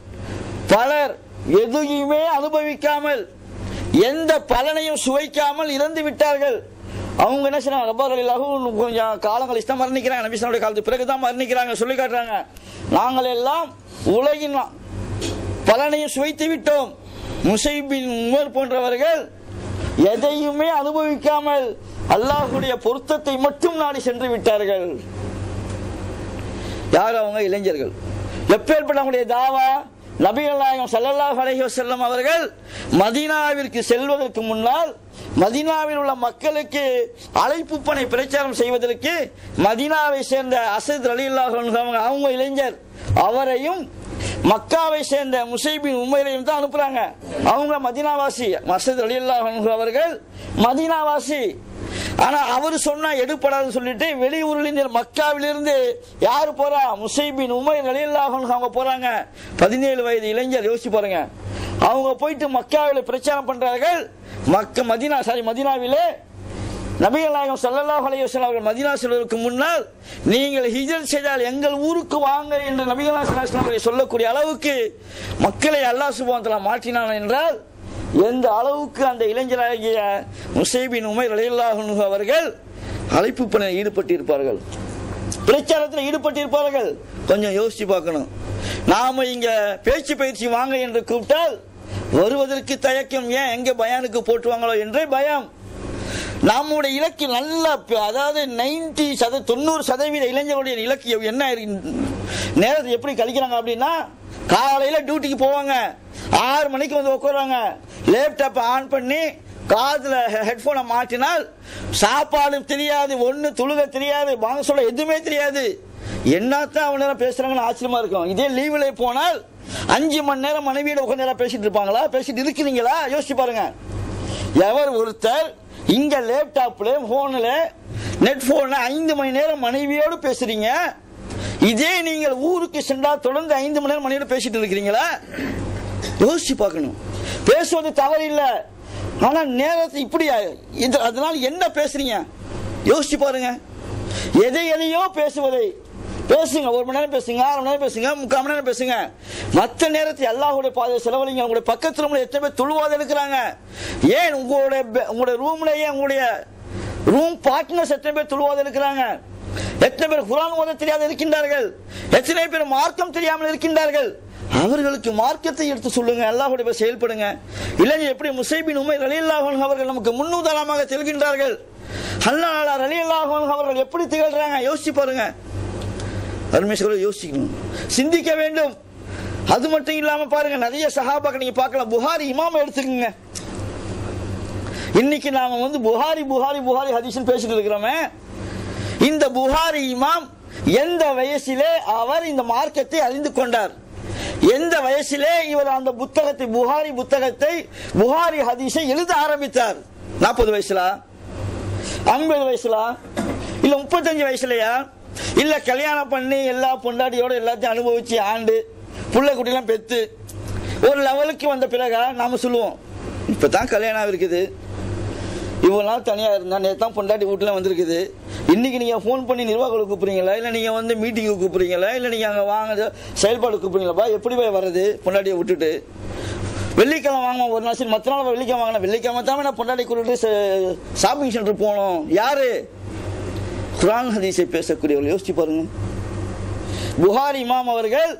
பலர் எதுவுமே அனுபவிக்காமல் எந்த பலனையும் சுவைக்காமல் இறந்து விட்டார்கள். அவங்க என்ன செய்யறாங்க? கப்பாப் ரலியல்லாஹு அன்ஹு கொஞ்சம் காலங்கள் இஷ்டம் மரணிக்கிறாங்க. நபி ஸல்லல்லாஹு அலைஹி காலத்துக்கு பிறகுதான் மரணிக்கிறாங்க. சொல்லி காட்டுறாங்க, நாங்கள் எல்லாம் உலகின் பலனையும் சுவைத்து விட்டோம். முஸைப் பின் உமர் போன்றவர்கள் எதையுமே அனுபவிக்காமல் அல்லாஹ்வுடைய பொருத்தத்தை மட்டும் நாடி சென்று விட்டார்கள். யார் அவங்க? இளைஞர்கள். எப்பேற்பட்ட அவங்களுடைய தாவா? நபிகள் நாயகம் ஸல்லல்லாஹு அலைஹி வஸல்லம் அவர்கள் மதீனாவிற்கு செல்வதற்கு முன்னால் மதீனாவில் உள்ள மக்களுக்கு அழைப்பு பணி பிரச்சாரம் செய்வதற்கு மதீனாவை சேர்ந்த அசத் ரலியல்லாஹு அன்ஹு அவங்க இளைஞர் அவரையும் மக்காவை சேர்ந்த முசைப் பின் உமைரையும் தான் அனுப்புறாங்க. அவங்க மதீனாவாசி. அசத் ரலியல்லாஹு அன்ஹு அவர்கள் மதீனாவாசி. ஆனா அவர் சொன்னா எடுப்படாதுன்னு சொல்லிட்டு வெளியூரில் மக்காவிலிருந்து யாரு போறா? முசைப் பின் உமைர் ரலியல்லாஹு அன்ஹு அவங்க போறாங்க. 17 வயது இளைஞர். யோசிச்சு பாருங்க. அவங்க போயிட்டு மக்காவில் பிரச்சாரம் பண்றார்கள். மதீனாவிலே நபிகள் நாயகம் ஸல்லல்லாஹு அலைஹி வஸல்லம் அவர்கள் மதீனா செல்வதற்கு முன்னால் நீங்கள் ஹிஜ்ரத் செய்தால் எங்கள் ஊருக்கு வாங்க என்று நபிகள் நாயகம் ஸல்லல்லாஹு அலைஹி வஸல்லம் சொல்லக்கூடிய அளவுக்கு மக்களை அல்லாஹ் சுப்ஹானஹு வ தஆலா மாற்றினான் என்றால் எந்த அளவுக்கு அந்த இளைஞராகிய முசைப் பின் உமைர் ரலியல்லாஹு அன்ஹு அவர்கள் அழைப்பு பணியில் ஈடுபட்டிருப்பார்கள், பிரச்சாரத்தில் ஈடுபட்டிருப்பார்கள். கொஞ்சம் யோசிச்சு பார்க்கணும். நாம இங்க பேச்சு பயிற்சி வாங்க என்று கூப்பிட்டால் வருவதற்கு தயக்கம். ஏன்? எங்க பயானுக்கு போட்டுவாங்களோ என்று பயம். நம்முடைய இலக்கு நல்ல, அதாவது 90% இளைஞர்களுடைய இலக்கு என்ன நேரத்தை எப்படி கழிக்கிறாங்க அப்படின்னா, காலையில டியூட்டிக்கு போவாங்க, 6 மணிக்கு வந்து உட்காருவாங்க, லேப்டாப் ஆன் பண்ணி காதுல ஹெட்போனை மாட்டினால் சாப்பாடு தெரியாது, ஒண்ணு துளுக தெரியாது, வாங்க சொல்ல எதுவுமே தெரியாது. என்னத்தான் அவன் நேரம் பேசுறாங்கன்னு ஆச்சரியமா இருக்கும். இதே லீவ்ல போனால் 5 மணி நேரம் மனைவியோட உட்கார்ந்து நேரம் பேசிட்டு இருப்பாங்களா? பேசிட்டு இருக்கிறீங்களா? யோசிச்சு பாருங்க. எவர் ஒருத்தர் இங்க லேப்டாப்ல போன்ல நெட் போன்ல 5 மணி நேரம் மனைவியோடு பேசுறீங்க, இதே நீங்கள் ஊருக்கு சென்றால் தொடர்ந்து 5 மணி நேரம் மனைவியோடு பேசிட்டு இருக்கிறீங்களா? யோசிச்சு பார்க்கணும். பேசுவது தவறு இல்லை, ஆனா நேரத்தை இப்படி அதனால என்ன பேசுறீங்க யோசிச்சு பாருங்க. எதையோ பேசுவதை பேசுங்க. 1 மணி நேரம் பேசுங்க, 1/2 மணி நேரம் பேசுங்க, 3/4 மணி நேரம் பேசுங்க. மற்ற நேரத்தை அல்லாஹ்வுடைய பாதையை செலவழிங்க. உங்களுடைய பக்கத்துல உங்களை எத்தனை பேர் தொழுவாத இருக்கிறாங்க? ஏன் உங்களுடைய ரூம்லயே உங்களுடைய ரூம் பார்ட்னர்ஸ் எத்தனை பேர் தொழுவாத இருக்கிறாங்க? எத்தனை பேர் குர்ஆன் ஓத தெரியாத இருக்கின்றார்கள்? எத்தனை பேர் மார்க்கம் தெரியாமல் இருக்கின்றார்கள்? அவர்களுக்கு மார்க்கத்தை எடுத்து சொல்லுங்க, அல்லாஹ்வுடைய செயல்படுங்க. இல்லைங்க எப்படி முசைப் பின் உமைர் ரலியல்லாஹு அன்ஹு அவர்கள் நமக்கு முன்னுதாரணமாக திகழ்கின்றார்கள். ஹல்லாலா ரலியல்லாஹு அன்ஹு அவர்கள் எப்படி திகழ்றாங்க யோசிச்சு பாருங்க. அருமையாக யோசிக்கணும், சிந்திக்க வேண்டும். அது மட்டும் இல்லாம பாருங்க, நிறைய சஹாபாக்கள் நீங்க பார்க்கலாம். புகாரி இமாம் எடுத்துக்கங்க. இன்னைக்கு நாம வந்து புகாரி புகாரி புகாரி ஹதீஸ் பேசிட்டு இருக்கிறோமே, இந்த புகாரி இமாம் எந்த வயசிலே அவர் இந்த மார்க்கத்தை அறிந்து கொண்டார்? எந்த வயசிலே இவர் அந்த புத்தகத்தை புகாரி ஹதீஸை எழுத ஆரம்பித்தார்? 40 வயசுலா, 50 வயசுலா, இல்ல 35 வயசுலயா, இல்ல கல்யாணம் பண்ணி எல்லா பொண்டாட்டியோட எல்லாத்தையும் அனுபவிச்சு ஆண்டு புள்ள குட்டிலாம் பெத்து ஒரு லெவலுக்கு வந்த பிறகு நாம சொல்லுவோம், இப்பதான் கல்யாணம் இருக்குது, இவ்வளவு நாள் தனியா இருந்தா, நேத்தான் பொண்டாட்டி வீட்டுல வந்திருக்குது, இன்னைக்கு நீங்க போன் பண்ணி நிர்வாகிகளை கூப்பிடுறீங்களா, இல்ல நீங்க வந்து மீட்டிங்கு கூப்பிடுறீங்களா, இல்ல நீங்க அங்க வாங்க செயல்பாடு கூப்பிடுறீங்களா? எப்படி போய் வர்றது பொண்டாட்டியை விட்டுட்டு? வெள்ளிக்கிழமை வாங்க ஒரு நாள், மற்ற நாள் வெள்ளிக்கிழமை வாங்கினா, வெள்ளிக்கிழமை தான் நான் பொண்டாட்டி கூட்டிட்டு ஷாப்பிங் சென்டர் போனோம். யாரு? குர்ஆன் ஹதீஸை பேசக்கூடியவர்கள். யோசிச்சு பாருங்க. புகாரி இமாம் அவர்கள்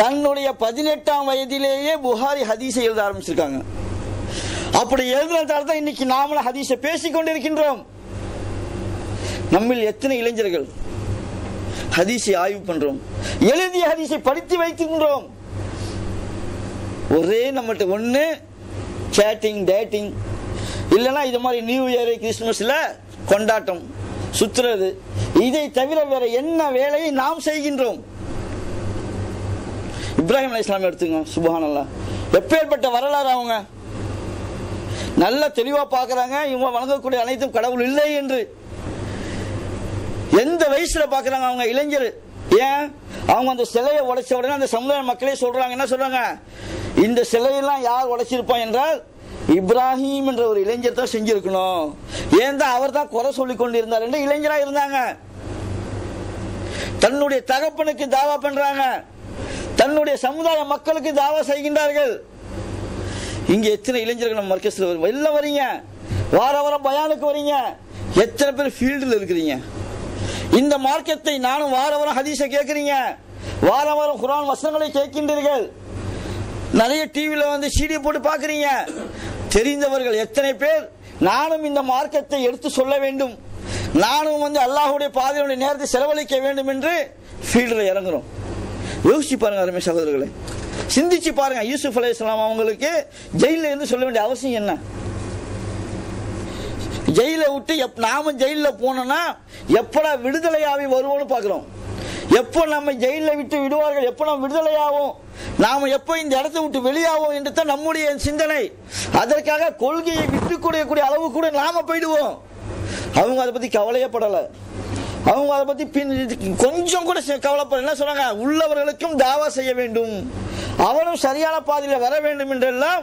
தன்னுடைய 18ஆம் வயதிலேயே புகாரி ஹதீஸை எழுத ஆரம்பிச்சிருக்காங்க. அப்படி எழுதுனதால தான் இன்னைக்கு நாமளும் ஹதீஸை பேசிக் கொண்டிருக்கின்றோம். நம்மில் எத்தனை இளைஞர்கள் ஹதீஸை ஆய்வு பண்றோம், எழுதிய ஹதீஸை படித்து வைக்கின்றோம். ஒரே நம்மகிட்ட ஒண்ணு சேட்டிங், டேட்டிங், இல்லைன்னா இது மாதிரி நியூ இயர் கிறிஸ்துமஸ்ல கொண்டாட்டம், சுத்துறது, இதை தவிர வேற என்ன வேலையை நாம் செய்கின்றோம்? இப்ராஹிம் அலைஹிஸ்ஸலாம் எடுத்துங்க, சுப்ஹானல்லாஹ், எப்பேற்பட்ட வரலாறு. அவங்க நல்ல தெளிவா பாக்குறாங்க, இவங்க வணங்கக்கூடிய அனைத்தும் கடவுள் இல்லை என்று. எந்த வயசுல பாக்குறாங்க அவங்க இளைஞர்? ஏன் அவங்க அந்த சிலையை உடைச்ச உடனே அந்த சமுதாய மக்களே சொல்றாங்க, என்ன சொல்றாங்க? இந்த சிலையெல்லாம் யார் உடைச்சிருப்பான் என்றால் இப்ராஹிம் என்ற ஒரு இளைஞர் தான் செஞ்சிருக்கணும். ஏன் அவர் தான் குறை சொல்லி கொண்டு இருந்தார் என்று இளைஞரா இருந்தாங்க. தன்னுடைய தகப்பனுக்கு தாவா பண்றாங்க, தன்னுடைய சமுதாய மக்களுக்கு தாவா செய்கின்றார்கள். இங்க எத்தனை இளைஞர்கள் நம்ம மர்க்கஸ்ல எல்லாம் வரீங்க, வார வாரம் பயானுக்கு வரீங்க, எத்தனை பேர் ஃபீல்டில் இருக்கிறீங்க? இந்த மார்க்கத்தை நானும் வார வாரம் ஹதீஸை கேட்கிறீங்க, வார வாரம் குர்ஆன் வசனங்களை கேட்கின்றீர்கள், நிறைய டிவில வந்து சீடி போட்டு பாக்குறீங்க. தெரிந்தவர்கள் எத்தனை பேர் நானும் இந்த மார்க்கத்தை எடுத்து சொல்ல வேண்டும், நானும் வந்து அல்லாஹ்வுடைய பாதையுடைய நேரத்தை செலவழிக்க வேண்டும் என்று ஃபீல்டில் இறங்குறோம். யோசிச்சு பாருங்க அருமை சகோதரர்களே, சிந்திச்சு பாருங்க. யூசுப் அலைஹிஸ்ஸலாம் அவங்களுக்கு ஜெயில இருந்து சொல்ல வேண்டிய அவசியம் என்ன? ஜெயிலை விட்டு நாம ஜெயிலில் போனோம்னா எப்படா விடுதலையாகி வருவோம்னு பார்க்கிறோம். எப்போ நம்ம ஜெயிலை விட்டு விடுவார்கள், எப்போ நம்ம விடுதலையாகும், நாம எப்போ இந்த இடத்தை விட்டு வெளியாகும் என்று தான் நம்முடைய சிந்தனை. அதற்காக கொள்கையை விட்டு கூடிய அளவு கூட நாம போயிடுவோம். அவங்க அதை பத்தி கவலையப்படலை. அவங்க அதை பத்தி கொஞ்சம் கூட கவலைப்பட. என்ன சொல்றாங்க, உள்ளவர்களுக்கும் தாவா செய்ய வேண்டும், அவனும் சரியான பாதையில் வர வேண்டும் என்றெல்லாம்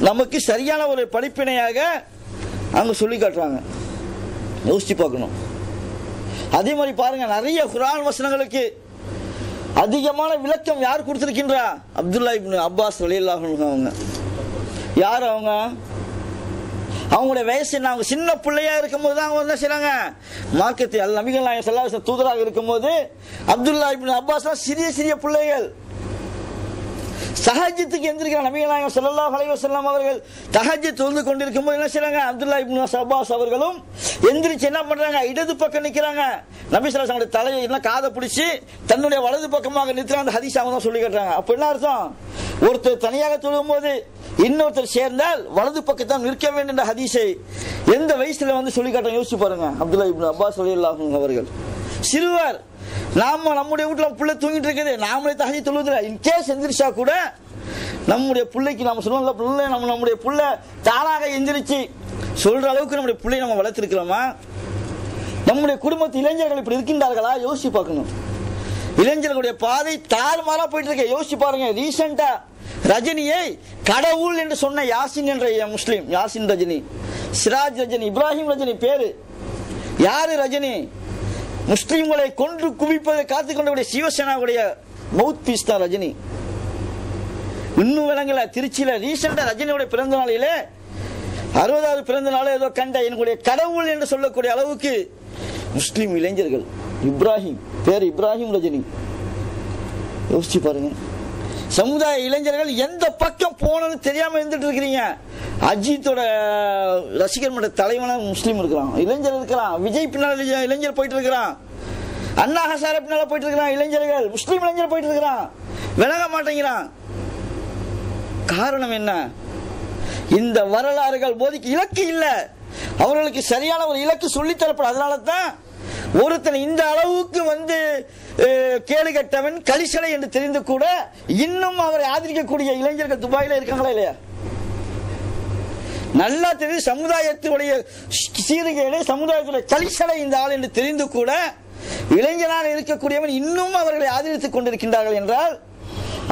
நமக்கு சரியான ஒரு படிப்பினையாக அவங்க சொல்லி காட்டுறாங்க. யோசிச்சு பார்க்கணும். அதே மாதிரி பாருங்க, நிறைய குர்ஆன் வசனங்களுக்கு அதிகமான விளக்கம் யார் கொடுத்திருக்கின்றா? அப்துல்லா இப்னு அப்பாஸ் ரலியல்லாஹு அன்ஹு. அவங்க யார்? அவங்களுடைய வயசு என்ன? அவங்க சின்ன பிள்ளையா இருக்கும்போது தான் அவங்க என்ன செய்றாங்க, மார்க்கத்தை நபிகள் நாயகம் ஸல்லல்லாஹு அலைஹி வஸல்லம் தூதராக இருக்கும்போது அப்துல்லா இப்னு அப்பாஸ் சிறிய சிறிய பிள்ளைகள் தஹஜ்ஜுக்கு எந்திரிக்கிறாங்க. நபிகள் நாயகம் ஸல்லல்லாஹு அலைஹி வஸல்லம் அவர்கள் தஹஜ்ஜத் தொழுது கொண்டிருக்கும் போது என்ன செய்றாங்க, அப்துல்லா இப்னு அப்பாஸ் அவர்களும் எந்திரிச்சு என்ன பண்றாங்க, இடது பக்கம் நிக்கிறாங்க. நபி ஸல்லல்லாஹு அலைஹி வஸல்லம் தலையை என்ன காதை பிடிச்சி தன்னுடைய வலது பக்கமாக நிறுத்துறாங்க. அந்த ஹதீஸ் அவங்க தான் சொல்லி காட்டுறாங்க. அப்ப என்ன அர்த்தம், ஒருத்தர் தனியாக தொழும் போது இன்னொருத்தர் சேர்ந்தால் வலது பக்கத்தான் நிற்க வேண்டும் என்ற ஹதீஸை எந்த வயசுல வந்து சொல்லி காட்டுறாங்க யோசிச்சு பாருங்க. அப்துல்லா இப்னு அப்பாஸ் ரலியல்லாஹு அன்ஹு அவர்கள் சிறுவர். நாம நம்முடைய வீட்டுல பிள்ளை தூங்கிட்டு இருக்குது, நாமளே தஹஜ்ஜத் தொழுதுல இன்கேஸ் எந்திரிச்சா கூட நம்முடைய பிள்ளைக்கு நாம சொல்லுவோம்ல, பிள்ளை நம்முடைய பிள்ளை தானாக எந்திரிச்சு சொல்ற அளவுக்கு நம்முடைய பிள்ளை நம்ம வளர்த்திருக்கிறோமா? நம்முடைய குடும்பத்து இளைஞர்கள் இப்படி இருக்கின்றார்களா? யோசிச்சு பார்க்கணும். இளைஞர்களுடைய பாதை தாறுமாறா போயிட்டு இருக்க. யோசிச்சு பாருங்க. ரீசெண்டா ரஜினியை கடவுள் என்று சொன்ன யாசின் என்ற முஸ்லிம், யாசின் ரஜினி, சிராஜ் ரஜினி, இப்ராஹிம் ரஜினி பேரு. யாரு ரஜினி? முஸ்லிம்களை கொன்று குவிப்பதை காத்துக்கொண்ட சிவசேனாவுடைய மவுத் பீஸ் தான் ரஜினி. இன்னும் விளங்கல. திருச்சியில ரீசெண்டா ரஜினியுடைய பிறந்த நாளிலே 60வது பிறந்த நாள் ஏதோ கண்ட என்னுடைய கடவுள் என்று சொல்லக்கூடிய அளவுக்கு முஸ்லிம் இளைஞர்கள். இப்ராஹிம் பேர், இப்ராஹிம் ரஜினி. யோசிச்சு பாருங்க. சமுதாய இளைஞர்கள் எந்த பக்கம் போனன்னு தெரியாம இருந்துட்டு இருக்கிறீங்க. அஜித்தோட ரசிகர் மன்ற தலைவன முஸ்லீம் இருக்கிறான், இளைஞர் இருக்கிறான். விஜய் பின்னால் இளைஞர் போயிட்டு இருக்கிறான். அண்ணா ஹசாரே பின்னால போயிட்டு இருக்கிறான். இளைஞர்கள், முஸ்லீம் இளைஞர் போயிட்டு இருக்கிறான். விளங்க மாட்டேங்கிறான். காரணம் என்ன? இந்த வரலாறுகள் போதிக்கு இலக்கு இல்ல, அவர்களுக்கு சரியான ஒரு இலக்கு சொல்லித்தரப்படும். அதனால தான் ஒருத்தன் இந்த அளவுக்கு வந்து கேடு கட்டவன் கலிசலை என்று தெரிந்து கூட இன்னும் அவரை ஆதரிக்கக்கூடிய இளைஞர்கள் துபாயில இருக்காங்களா இல்லையா? நல்லா தெரியும். சமுதாயத்துடைய சீர்கேடு, சமுதாயத்துடைய கலிசலை இந்த ஆள் என்று தெரிந்து கூட இளைஞனாக இருக்கக்கூடியவன் இன்னும் அவர்களை ஆதரித்துக் கொண்டிருக்கின்றார்கள் என்றால்,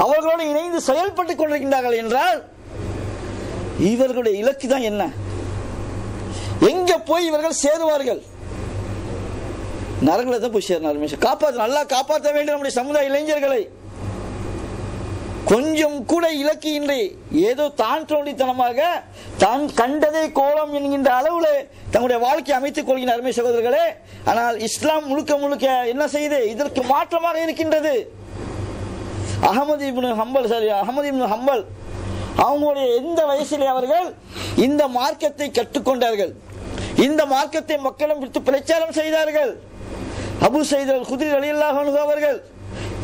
அவர்களோடு இணைந்து செயல்பட்டுக் கொண்டிருக்கின்றார்கள் என்றால், இவர்களுடைய இலக்கு தான் என்ன? எங்க போய் இவர்கள் சேருவார்கள்? நரங்களை தான் போய் சேரணும். காப்பாற்ற, நல்லா காப்பாற்ற வேண்டும் நம்முடைய சமுதாய இளைஞர்களை. கொஞ்சம் கூட இலக்கு இன்றி ஏதோ தான் தோண்டித்தனமாக தான் கண்டதை கோலம் என்கின்ற அளவுல தங்களுடைய வாழ்க்கையை அமைத்துக் கொள்கின்ற அருமை சகோதரர்களே. ஆனால் இஸ்லாம் முழுக்க முழுக்க என்ன செய்து இதற்கு மாற்றமாக இருக்கின்றது. அஹமது இப்னு ஹம்பல் அவங்களுடைய எந்த வயசிலே அவர்கள் இந்த மார்க்கத்தை கற்றுக்கொண்டார்கள், இந்த மார்க்கத்தை மக்களிடம் விட்டு பிரச்சாரம் செய்தார்கள். அபு சயீத் அல் குத்ரி ரலியல்லாஹு அன்ஹு அவர்கள்,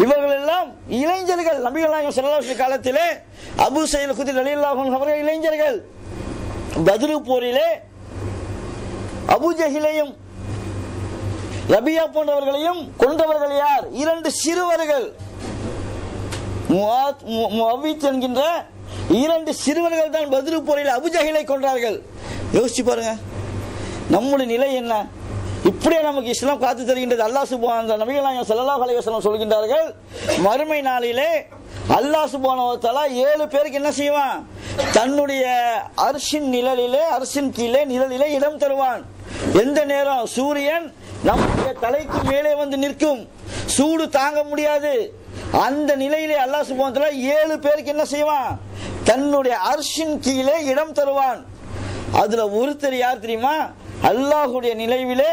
இவர்கள் எல்லாம் இளைஞர்கள். நபிகள் நாயகம் ஸல்லல்லாஹு அலைஹி வஸல்லம் காலத்திலே அபு சயீத் அல் குத்ரி ரலியல்லாஹு அன்ஹு அவர்கள் இளைஞர்கள். பத்ரு போரிலே அபு ஜஹிலையும் ரபியா போன்றவர்களையும் கொன்றவர்கள் யார்? 2 சிறுவர்கள். முஅவித் என்கின்ற 2 சிறுவர்கள் தான் பத்ரு போரில் அபு ஜஹிலை கொன்றார்கள். யோசிச்சு பாருங்க நம்முடைய நிலை என்ன. இப்படியே நமக்கு இஸ்லாம் காத்து தருகின்றது. அல்லாஹ் சுப்ஹானஹு நபிகள் நாயகம் ஸல்லல்லாஹு அலைஹி வஸல்லம் சொல்கின்றார்கள், மறுமை நாளிலே அல்லாஹ் சுப்ஹானஹு வ தஆலா 7 பேருக்கு என்ன செய்வான்? தன்னுடைய அர்ஷின் நிழலிலே, அர்ஷின் கீழே நிழலிலே இடம் தருவான். எந்த நேரம்? சூரியன் நம்முடைய தலைக்கு மேலே வந்து நிற்கும், சூடு தாங்க முடியாது. அந்த நிலையிலே அல்லாஹ் சுப்ஹானஹு வ தஆலா 7 பேருக்கு என்ன செய்வான்? தன்னுடைய அர்ஷின் கீழே இடம் தருவான். அதுல ஒருத்தர் யார் தெரியுமா? அல்லாஹுடைய நிலைவிலே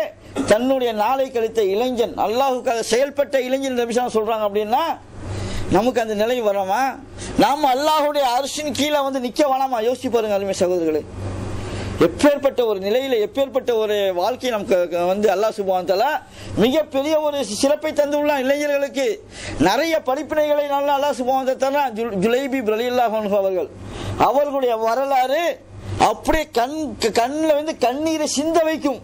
தன்னுடைய நாளை கழித்த இளைஞன், அல்லாஹுக்காக செயல்பட்ட இளைஞன் நபிகள் சொல்றாங்க. அப்படின்னா நமக்கு அந்த நிலை வராமா? நாம அல்லாஹுடைய அர்ஷின் கீழே வந்து நிக்க வேணாமா? யோசிச்சு பாருங்க அருமை சகோதரர்களே. எப்பேற்பட்ட ஒரு நிலையில, எப்பேற்பட்ட ஒரு வாழ்க்கை நமக்கு வந்து அல்லாஹ் சுப்ஹானஹு வ தஆலா மிகப்பெரிய ஒரு சிறப்பை தந்துள்ளான். இளைஞர்களுக்கு நிறைய படிப்பினைகளை நல்லா அல்லாஹ் சுப்ஹானஹு வ தஆலா. ஜுலைபி ரலியல்லாஹு அன்ஹு அவர்களுடைய வரலாறு அப்படியே கண்ணில் வந்து கண்ணீரை சிந்த வைக்கும்.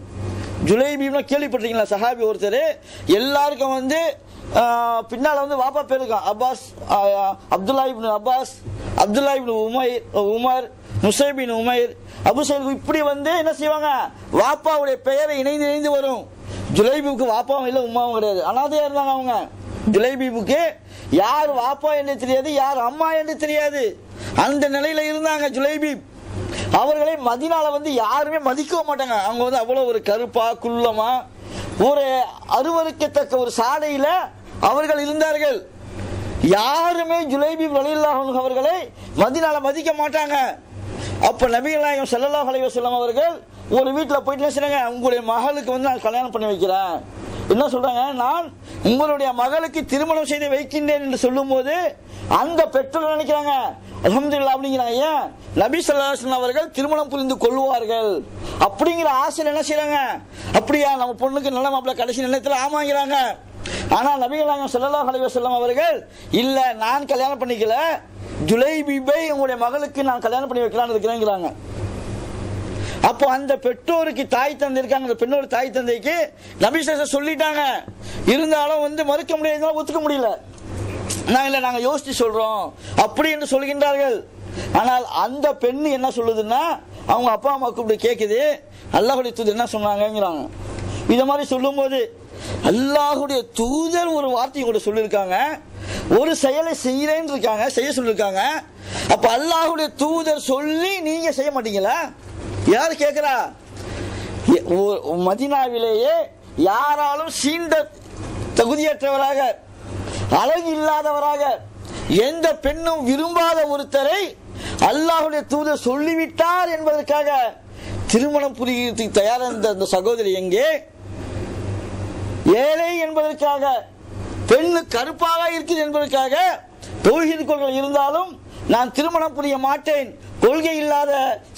ஜுலைபீப்னா கேள்விப்பட்டிருக்கீங்களா? சஹாபி ஒருத்தர், எல்லாருக்கும் வந்து பின்னால வந்து வாப்பா பேர் இருக்கான், அப்பாஸ், அப்துல்லா இப்னு அப்பாஸ், அப்துல்லா இப்னு உமர், நுசைபின் உமைர், அபு சைத், இப்படி வந்து என்ன செய்வாங்க, வாப்பாவுடைய பெயரை இணைந்து வரும். ஜுலைபீபுக்கு வாப்பாவும் இல்லை, உமாவும் கிடையாது, அனாதையா இருந்தாங்க அவங்க. ஜுலைபீபுக்கு யார் வாப்பா என்று தெரியாது, யார் அம்மா என்று தெரியாது, அந்த நிலையில இருந்தாங்க ஜுலைபீப். அவர்களை மதீனால வந்து யாருமே மதிக்க மாட்டாங்க. அவங்க வந்து அவ்வளவு ஒரு கருப்பா குள்ளமா ஒரு அருவருக்கத்தக்க ஒரு சாடையில அவர்கள் இருந்தார்கள். யாருமே ஜுலைபீப் ரலியல்லாஹு அன்ஹு அவர்களை மதீனால மதிக்க மாட்டாங்க. அப்ப நபிகள் நாயகம் ஸல்லல்லாஹு அலைஹி வஸல்லம் அவர்கள் ஒரு வீட்டில் போயிட்டு சொன்னாங்க, உங்களுடைய மகளுக்கு வந்து நான் கல்யாணம் பண்ணி வைக்கிறேன். என்ன சொல்றாங்க, நான் உங்களுடைய மகளுக்கு திருமணம் செய்து வைக்கின்றேன் என்று சொல்லும் போது அந்த பெற்றோர் நினைக்கிறாங்க அல்ஹம்துலில்லாஹ் அப்படிங்கிறாங்க. ஏன் நபி ஸல்லல்லாஹு அலைஹி வஸல்லம் அவர்கள் திருமணம் புரிந்து கொள்வார்கள் அப்படிங்கிற ஆசையில் என்ன செய்யறாங்க, அப்படியா நம்ம பொண்ணுக்கு நல்ல மாப்பிள்ளை கடைசி நிலையத்தில் ஆமாங்கிறாங்க. ஆனா நபிகள் நாயகம் ஸல்லல்லாஹு அலைஹி வஸல்லம் அவர்கள் இல்ல, நான் கல்யாணம் பண்ணிக்கல, ஜுலைபீபை உங்களுடைய மகளுக்கு நான் கல்யாணம் பண்ணி வைக்கலாம்னு இருக்கிறேங்கிறாங்க. அப்போ அந்த பெற்றோருக்கு தாய் தந்தை இருக்காங்க, அந்த பெண்ணோட தாய் தந்தைக்கு நபி ஸல்லல்லாஹு சொல்லிட்டாங்க, இருந்தாலும் வந்து மறுக்க முடியாது, ஒத்துக்க முடியல. நாங்க யோசிச்சு சொல்றோம் அப்படி என்று சொல்கின்றார்கள். ஆனால் அந்த பெண் என்ன சொல்லுதுன்னா, அவங்க அப்பா அம்மா கூப்பிட்டு கேக்குது, அல்லாஹ்வுடைய தூதர் என்ன சொன்னாங்கிறாங்க. இத மாதிரி சொல்லும் போது அல்லாஹ்வுடைய தூதர் ஒரு வார்த்தையை கூட சொல்லியிருக்காங்க, ஒரு செயலை செய்யறேன்னு இருக்காங்க, செய்ய சொல்லிருக்காங்க. அப்ப அல்லாஹ்வுடைய தூதர் சொல்லி நீங்க செய்ய மாட்டீங்களா? யாரு கேக்குறா? மதீனாவிலேயே யாராலும் சீண்ட தகுதியற்றவராக, அழகு இல்லாதவராக, எந்த பெண்ணும் விரும்பாத ஒருத்தரை அல்லாஹ்வுடைய தூதர் சொல்லிவிட்டார் என்பதற்காக திருமணம் புரிகிறதுக்கு தயாரான அந்த சகோதரி எங்கே? ஏழை என்பதற்காக, பெண்ணு கருப்பாக இருக்குது என்பதற்காக, தௌஹீத் கொள்கை இருந்தாலும் நான் திருமணம் புரிய மாட்டேன், கொள்கை இல்லாத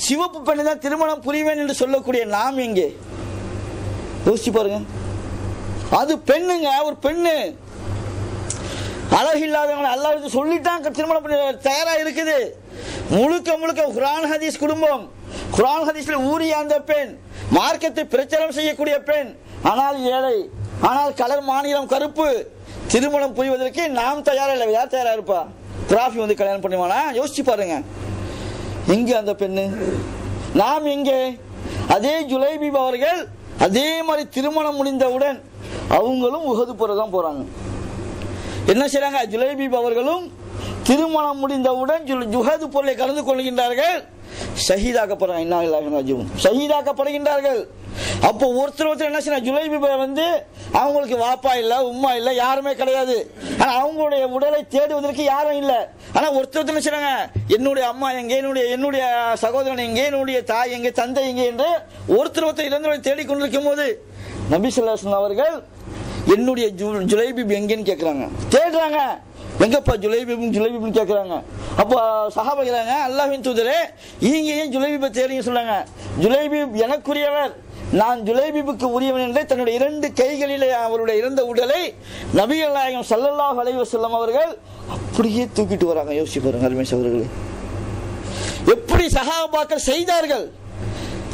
சிவப்பு பெண்ணை தான் திருமணம் புரிவேன் என்று சொல்லக்கூடிய நாம் எங்கே? யோசிச்சு பாருங்க. அது பெண்ணுங்க, ஒரு பெண்ணு அழகு இல்லாதவங்க அல்லாஹ் சொல்லிட்டான் திருமணம் பண்ண தயாரா இருக்குது. முழுக்க முழுக்க குர்ஆன் ஹதீஸ் குடும்பம், குர்ஆன் ஹதீஸ்ல ஊறிய அந்த பெண், மார்க்கத்தை பிரச்சாரம் செய்யக்கூடிய பெண், ஆனால் ஏழை, ஆனால் கலர் மாநிலம் கருப்பு, திருமணம் புரிவதற்கு நாம் தயாரா இல்லை. யார் தயாரா இருப்பா? கிராஃபி வந்து கல்யாணம் பண்ணுவானா? யோசிச்சு பாருங்க. எங்க அந்த பெண்ணு? நாம் எங்கே? அதே ஜுலைபீப் அவர்கள் அதே மாதிரி திருமணம் முடிந்தவுடன் அவங்களும் உஹது போற தான் போறாங்க. என்ன செய்றாங்க? ஜுலைபீப் அவர்களும் திருமணம் முடிந்தவுடன் உஹது போரில் கலந்து கொள்கின்றார்கள், ஷஹீதாக்கப்படுறாங்க. இன்னா லில்லாஹி வ இன்னா இலைஹி ராஜிஊன், ஷஹீதாக்கப்படுகின்றார்கள். அப்போ ஒருத்தர் என்ன செய்யறாங்க, ஜுலைபீப் வந்து அவங்களுக்கு வாப்பா இல்ல, உம்மா இல்ல, யாருமே கிடையாது. ஆனா அவங்களுடைய உடலை தேடுவதற்கு யாரும் இல்ல. ஆனா ஒருத்தர் என்ன செய்றாங்க, என்னுடைய அம்மா எங்கே, என்னுடைய சகோதரன் எங்கே, என்னுடைய தாய் எங்கே, தந்தை எங்கே என்று ஒருத்தர் இறந்தவரை தேடிக்கொண்டிருக்கும் போது நபி ஸல்லல்லாஹு அலைஹி வஸல்லம் அவர்கள் என்னுடைய ஜுலைபீப் எங்கேன்னு கேட்கிறாங்க, தேடுறாங்க. எங்கப்பா ஜுலைபீப்னு கேட்கிறாங்க. அப்போ சஹாபா கேக்குறாங்க, அல்லாஹ்வின் தூதரே நீங்க ஏன் ஜுலைபீபை தேடிங்க சொன்னாங்க. ஜுலைபீப் எனக்குரியவர், நான் ஜுலைபீபுக்கு உரியவன் என்று தன்னுடைய இரண்டு கைகளிலே அவருடைய இறந்த உடலை நபிகள் நாயகம் ஸல்லல்லாஹு அலைஹி வஸல்லம் அவர்கள் அப்படியே தூக்கிட்டு வராங்க. யோசிச்சு பாருங்க அருமை சகோதரர்களே, எப்படி சஹாபாக்கள் செய்தார்கள்.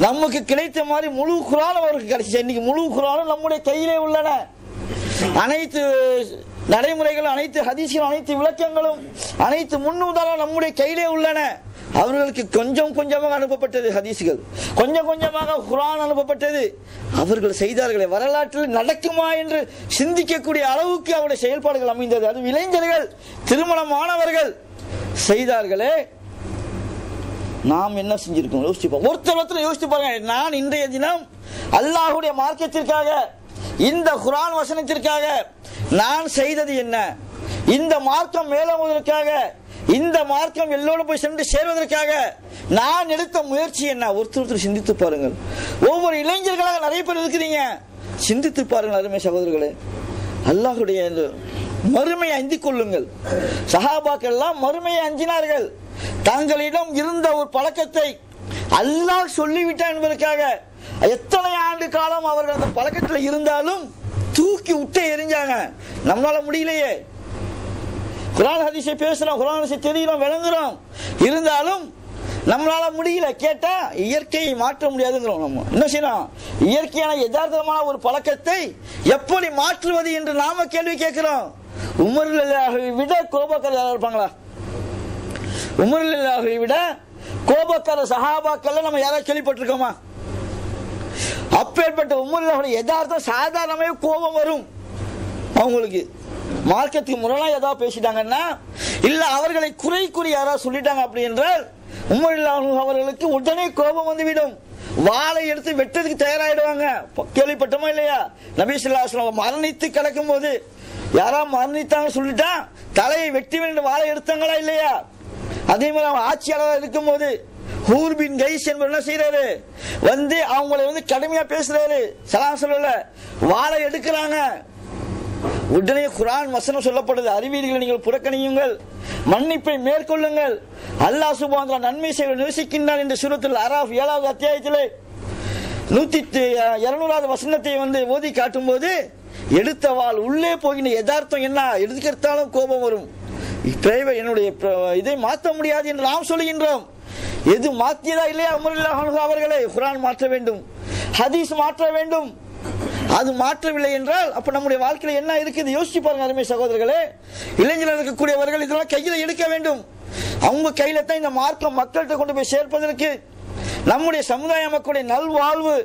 நமக்கு கிடைத்த மாதிரி முழு குர்ஆன் அவருக்கு கிடைச்சிச்சு. இன்னைக்கு முழு குர்ஆனும் நம்முடைய கையிலே உள்ளன. அனைத்து நடைமுறைகளும், அனைத்து ஹதீஸ்களும், அனைத்து விளக்கங்களும், அனைத்து முன்னுதாரணம் நம்முடைய கையிலே உள்ளன. அவர்களுக்கு கொஞ்சம் கொஞ்சமாக அனுப்பப்பட்டது ஹதீஸ்கள், கொஞ்சம் கொஞ்சமாக குர்ஆன் அனுப்பப்பட்டது. அவர்கள் செய்தார்களே, வரலாற்றில் நடக்குமா என்று சிந்திக்கக்கூடிய அளவுக்கு அவருடைய செயல்பாடுகள் அமைந்தது. அது இளைஞர்கள், திருமணமானவர்கள் செய்தார்களே. நாம் என்ன செஞ்சிருக்கோம் யோசிச்சு ஒருத்தர் யோசிச்சு பாருங்க. நான் இன்றைய தினம் அல்லாஹ்வுடைய மார்க்கத்திற்காக, இந்த குர்ஆன் வசனத்திற்காக நான் செய்தது என்ன? இந்த மார்க்கம் மேலோங்குவதற்காக, இந்த மார்க்கம் எல்லோரும் போய் சென்று சேர்வதற்காக நான் எடுத்த முயற்சி என்ன? ஒருத்தர் சிந்தித்து பாருங்கள். ஒவ்வொரு இளைஞர்களாக நிறைய பேர் இருக்கிறீங்க, சிந்தித்து பாருங்கள் அருமை சகோதரர்களே. அல்லாஹ்வுடைய மறுமையை அஞ்சிக் கொள்ளுங்கள். சஹாபாக்கள் எல்லாம் மறுமையை அஞ்சினார்கள். தங்களிடம் இருந்த ஒரு பழக்கத்தை அல்லாஹ் சொல்லிவிட்டான் என்பதற்காக எத்தனை ஆண்டு காலம் அவர்கள் அந்த பழக்கத்தில் இருந்தாலும் தூக்கி விட்டு எரிஞ்சாங்க. நம்மளால முடியலையே. குர்ஆன் ஹதீஸை பேசுறோம், குர்ஆன் ஹதீஸை தெரிகிறோம், விளங்குறோம், இருந்தாலும் நம்மளால முடியல. கேட்டா இயற்கையை மாற்ற முடியாதுங்கிறோம். நம்ம என்ன செய்யணும்? இயற்கையான யதார்த்தமான ஒரு பழக்கத்தை எப்படி மாற்றுவது என்று நாம கேள்வி கேட்கிறோம். உமர் ரலியல்லாஹு விட கோபக்காரர் இருப்பாங்களா? உமர் ரலியல்லாஹு விட கோபக்கார சஹாபாக்கள் நம்ம யாராவது கேள்விப்பட்டிருக்கோமா? அப்பேற்பட்ட உமர் ரலியல்லாஹு யதார்த்தம் சாதாரணமே கோபம் வரும். அவங்களுக்கு மார்க்கத்துக்கு முரணா ஏதாவது பேசிட்டாங்கன்னா, இல்ல அவர்களை குறை கூறி யாராவது சொல்லிட்டாங்க அப்படி என்றால் உமர் ரலியல்லாஹு அவர்களுக்கு உடனே கோபம் வந்துவிடும். வாளை எடுத்து வெட்டதுக்கு தயாராயிடுவாங்க. கேள்விப்பட்டோமா இல்லையா? நபி ஸல்லல்லாஹு அலைஹி வஸல்லம் மரணித்து கிடக்கும் போது யாராவது மரணித்தாங்க சொல்லிட்டா தலையை வெட்டி வேண்டும் வாளை எடுத்தாங்களா இல்லையா? அதே மாதிரி அவங்க ஆட்சியாளராக இருக்கும் போது ஹூர் பின் கைஸ் என்பவர் என்ன செய்யறாரு? வந்து அவங்களை கடுமையா பேசுறாரு. சலாம் சொல்லல, வாளை எடுக்கிறாங்க. உடனே குர்ஆன் வசனம் சொல்லப்படுது, அறிவீர்களை நீங்கள் புறக்கணியுங்கள், மன்னிப்பை மேற்கொள்ளுங்கள், அல்லாஹ் சுப்ஹானஹு வ தஆலா நன்மை செய்ய நேசிக்கின்றான் என்று சூரத்துல் அராஃப் 7வது அத்தியாயத்திலே 200வது வசனத்தை ஓதி காட்டும் போது எடுத்த வாள் உள்ளே போகின்ற யதார்த்தம் என்ன? எதுக்கெடுத்தாலும் கோபம் வரும். என்னுடைய இதை மாற்ற முடியாது என்று நாம் சொல்லுகின்றோம். எது மாற்றியதா இல்லையா? உமர் ரலியல்லாஹு அவர்களை குர்ஆன் மாற்ற வேண்டும், ஹதீஸ் மாற்ற வேண்டும். அது மாற்றவில்லை என்றால் அப்ப நம்முடைய வாழ்க்கையில என்ன இருக்குது யோசிச்சு பாருங்க அருமை சகோதரர்களே. இளைஞர்கள் இருக்கக்கூடியவர்கள் இதெல்லாம் கையில எடுக்க வேண்டும். அவங்க கையில தான் இந்த மார்க்கம் மக்கள்கிட்ட கொண்டு போய் சேர்ப்பதற்கு, நம்முடைய சமுதாய மக்களுடைய நல்வாழ்வு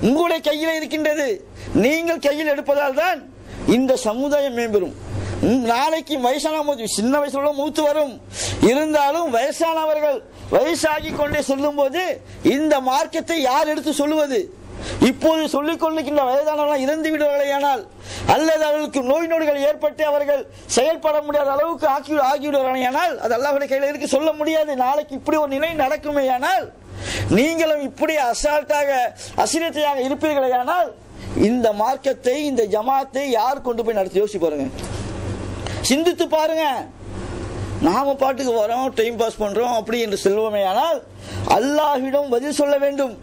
உங்களுடைய கையில இருக்கின்றது. நீங்கள் கையில் எடுப்பதால் தான் இந்த சமுதாயம் மேம்பெறும். நாளைக்கு வயசான சின்ன வயசுல மூத்து வரும். இருந்தாலும் வயசானவர்கள் வயசாகி கொண்டே செல்லும் போது இந்த மார்க்கத்தை யார் எடுத்து சொல்லுவது? இப்போது சொல்லிக் கொள்ளுகின்ற வயதானவர்கள் இறந்து விடுவார்களேயானால், அல்லது அவர்களுக்கு நோய் நொடிகள் ஏற்பட்டு அவர்கள் செயல்பட முடியாத அளவுக்கு ஆகிவிடுவார்களேயானால், அது அல்லாஹ்வுடைய கையில் இருக்கு, சொல்ல முடியாது. நாளைக்கு இப்படி ஒரு நிலை நடக்குமேயானால், நீங்களும் இப்படி அசால்ட்டாக அசிரத்தையாக இருப்பீர்களேயானால், இந்த மார்க்கத்தை இந்த ஜமாத்தை யார் கொண்டு போய் நடத்தி யோசிச்சு பாருங்க, சிந்தித்து பாருங்க. நாம பாட்டுக்கு வரோம், டைம் பாஸ் பண்றோம் அப்படி என்று செல்வோமேயானால், அல்லாஹ்விடம் பதில் சொல்ல வேண்டும்.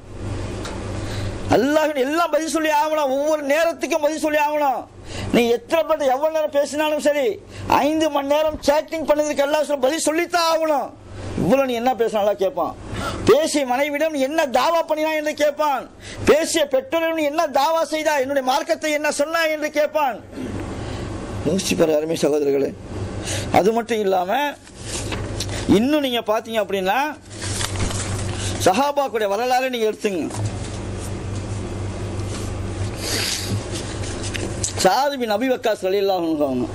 அல்லாஹ்விடம் எல்லாம் பதில் சொல்லி ஆகணும். ஒவ்வொரு நேரத்துக்கும் பதில் சொல்லி ஆகணும். நீ எவ்வளவு நேரம் பேசினாலும் சரி, 5 மணி நேரம் சேட்டிங் பண்ணதுக்கு அல்லாஹ் பதில் சொல்லித்தான் ஆகணும். இவ்வளவு நீ என்ன பேசினா கேட்பான். பேசிய மனைவிடம் என்ன தாவா பண்ணினா என்று கேட்பான். பேசிய பெற்றோரிடம் என்ன தாவா செய்தா, என்னுடைய மார்க்கத்தை என்ன சொன்னா என்று கேட்பான். யோசிச்சு பாரு அருமை சகோதரர்களே. அது மட்டும் இல்லாம இன்னும் நீங்க பாத்தீங்க அப்படின்னா, சஹாபாக்குடைய வரலாறு நீங்க எடுத்துங்க. சாத் பின் அபி வக்காஸ் ரலியல்லாஹு அன்ஹு,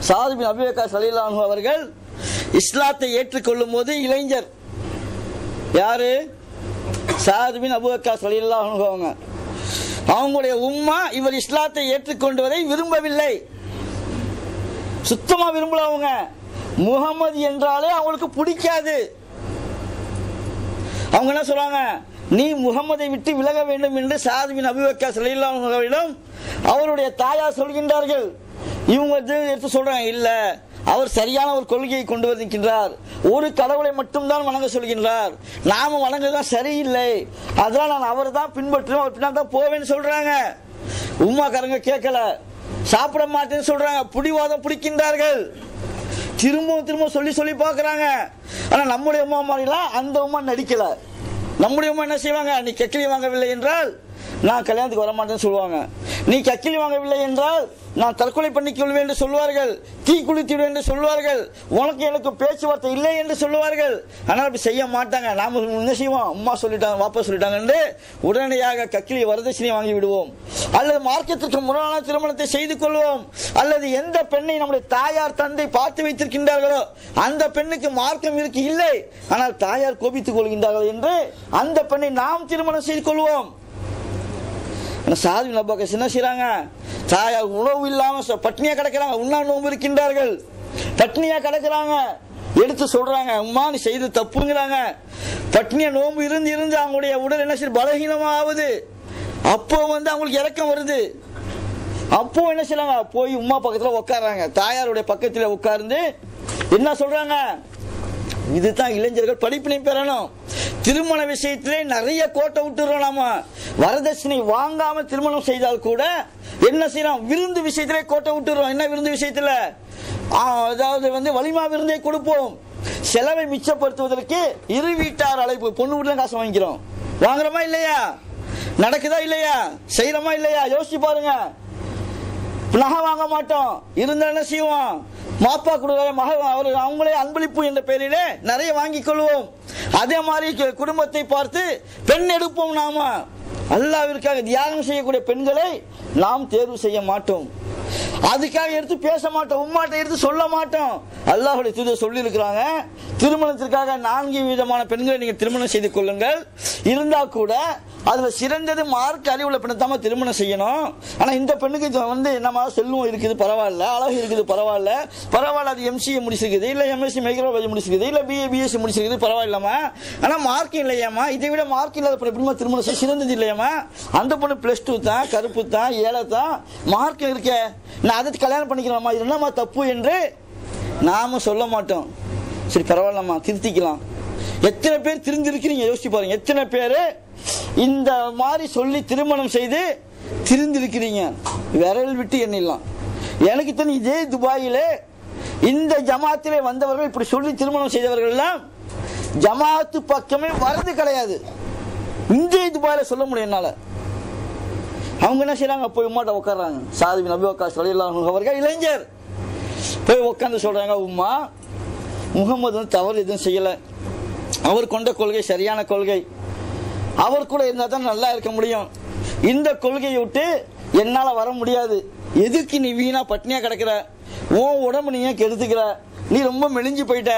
சாத் பின் அபி வக்காஸ் ரலியல்லாஹு அன்ஹு அவர்கள் இஸ்லாத்தை ஏற்றுக்கொள்ளும் போது இளைஞர். யாரு? சாத் பின் அபி வக்காஸ் ரலியல்லாஹு அன்ஹு. அவங்களுடைய உம்மா இவர் இஸ்லாத்தை ஏற்றுக்கொண்டுவதை விரும்பவில்லை, சுத்தமா விரும்பல. அவங்க முகமது என்றாலே அவங்களுக்கு பிடிக்காது. அவங்க என்ன சொல்றாங்க? நீ முகமதை விட்டு விலக வேண்டும் என்று சாத் பின் அபி வக்காஸ் ரலியல்லாஹு அன்ஹுவிடம் அவருடைய தாயார் சொல்கின்றார்கள். இவங்க எடுத்து சொல்றாங்க, இல்ல அவர் சரியான ஒரு கொள்கையை கொண்டு வருகின்றார், ஒரு கடவுளை மட்டும்தான் வணங்க சொல்கின்றார், நாம வணங்குதான் சரியில்லை, அதனால நான் அவர் தான் பின்பற்றுவேன், அவர் பின்னால் தான் போவேன்னு சொல்றாங்க. உம்மாக்காரங்க கேட்கல, சாப்பிட மாட்டேன்னு சொல்றாங்க, புடிவாதம் பிடிக்கின்றார்கள். திரும்ப சொல்லி சொல்லி பாக்குறாங்க. ஆனா நம்முடைய உம்மா மாதிரிலாம் அந்த உம்மா நடிக்கல. நம்முடைய உம்மா என்ன செய்வாங்க? நீ கக்கிலி வாங்கவில்லை என்றால் நான் கல்யாணத்துக்கு வரமாட்டேன்னு சொல்லுவாங்க. நீ கக்கிலி வாங்கவில்லை என்றால் நான் தற்கொலை பண்ணிக் கொள்வேன் என்று சொல்வார்கள், தீ குளித்திடுவேன் என்று சொல்வார்கள், உனக்கு எனக்கு பேச்சுவார்த்தை இல்லை என்று சொல்லுவார்கள். ஆனால் அப்படி செய்ய மாட்டாங்க. நாம என்ன செய்வோம்? அம்மா சொல்லிட்டாங்க, வாப்பா சொல்லிட்டாங்க என்று உடனடியாக கக்கிலி வரதட்சணை வாங்கி விடுவோம், அல்லது மார்க்கத்திற்கு முரணான திருமணத்தை செய்து கொள்வோம், அல்லது எந்த பெண்ணை நம்முடைய தாயார் தந்தை பார்த்து வைத்திருக்கின்றார்களோ அந்த பெண்ணுக்கு மார்க்கம் இருக்கு இல்லை, ஆனால் தாயார் கோபித்துக் கொள்கின்றார்கள் என்று அந்த பெண்ணை நாம் திருமணம் செய்து கொள்வோம். சாதி நபாக்க என்ன செய்றாங்க? தாயார் உணவு இல்லாம பட்னியா கிடக்கிறாங்க, உண்ணா நோம்பு இருக்கின்றார்கள், பட்னியா கிடக்கிறாங்க. எடுத்து சொல்றாங்க, அம்மா நீ செய்து தப்புங்கிறாங்க. பட்னியா நோம்பு இருந்து இருந்து அவங்களுடைய உடல் என்ன செய்ய பலகீனமா ஆகுது. அப்போ அவங்களுக்கு இறக்கம் வருது. அப்போ என்ன செய்யறாங்க? போய் உமா பக்கத்துல உட்கார்றாங்க, தாயாருடைய பக்கத்துல உட்கார்ந்து என்ன சொல்றாங்க? இதுதான் இளைஞர்கள் படிப்பினை பெறணும். திருமண விஷயத்திலே நிறைய கோட்டை விட்டுறோம். நாம வரதட்சணை வாங்காம திருமணம் செய்தால் கூட என்ன செய்யறோம்? விருந்து விஷயத்திலே கோட்டை விட்டுறோம். என்ன விருந்து விஷயத்துல? அதாவது வலிமா விருந்தை கொடுப்போம், செலவை மிச்சப்படுத்துவதற்கு இரு வீட்டார் அழைப்பு. பொண்ணு வீட்டுல காசு வாங்கிக்கிறோம், வாங்குறோமா இல்லையா? நடக்குதா இல்லையா? செய்யறோமா இல்லையா? யோசிச்சு பாருங்க. நகை வாங்க மாட்டோம், இருந்தா என்ன செய்வோம்? மாப்பா கொடுக்கிற அவங்களே அன்பளிப்பு என்ற பெயரிலே நிறைய வாங்கிக் கொள்வோம். அதே மாதிரி குடும்பத்தை பார்த்து பெண் எடுப்போம். நாம அல்லாஹ்விற்காக தியாகம் செய்யக்கூடிய பெண்களை நாம் தேர்வு செய்ய மாட்டோம். அதுக்காக எடுத்து பேச மாட்டோம், உம்மாட்ட எடுத்து சொல்ல மாட்டோம். அல்லாஹ்வுடைய தூதர் சொல்லி இருக்கிறாங்க, திருமணத்திற்காக 4 விதமான பெண்களை நீங்க திருமணம் செய்து கொள்ளுங்கள். இருந்தா கூட அதுல சிறந்தது மார்க்க அறிவுள்ள பெண்ணை தான் திருமணம் செய்யணும். ஆனா இந்த பெண்ணுக்கு என்னமா செல்வம் இருக்குது பரவாயில்ல, அழகு இருக்குது பரவாயில்ல, அது எம்சிஏ முடிச்சிருக்குது, இல்ல எம்எஸ்சி மைக்ரோபாலஜி முடிச்சிருக்குது, இல்ல பிஎஸ்சி முடிச்சிருக்குது பரவாயில்லாமா, ஆனா மார்க் இல்லையாமா, இதை விட மார்க் இல்லாத பெண்ணை திருமணம் செய்ய சிறந்தது இல்லையாமா? அந்த பொண்ணு +2 தான், கருப்பு தான், ஏழை தான், மார்க் இருக்க, நான் அதை கல்யாணம் பண்ணிக்கலாமா, இது என்னமா தப்பு என்று நாம சொல்ல மாட்டோம். சரி பரவாயில்லம்மா திருத்திக்கலாம். எத்தனை பேர் திருந்திருக்கிறீங்க யோசிச்சு பாருங்க. எத்தனை பேர் இந்த மாதிரி சொல்லி திருமணம் செய்து திருந்திருக்கிறீங்க? விரல் விட்டு எண்ணிடலாம். எனக்கு தெரியும், இதே துபாயில இந்த ஜமாத்திலே வந்தவர்கள் இப்படி சொல்லி திருமணம் செய்தவர்கள் எல்லாம் ஜமாத்து பக்கமே வரது கிடையாது. இந்த துபாயில சொல்ல முடியும் என்னால. அவங்க என்ன செய்யறாங்க, போய் உம்மாட்ட உட்கார்றாங்க. சாதி நபி வக்காஸ் ரலியல்லாஹு அன்ஹு அவர்கள் இளைஞர் போய் உட்கார்ந்து சொல்றாங்க, உம்மா முகமது தவறு எதுவும் செய்யல, அவர் கொண்ட கொள்கை சரியான கொள்கை, அவர் கூட இருந்தா தான் நல்லா இருக்க முடியும். இந்த கொள்கையை விட்டு என்னால வர முடியாது. எதுக்கு நீ வீணா பட்னியா கிடக்குற? உன் உடம்பு நீ ஏன் கெடுத்துக்கிற? நீ ரொம்ப மெலிஞ்சு போயிட்ட,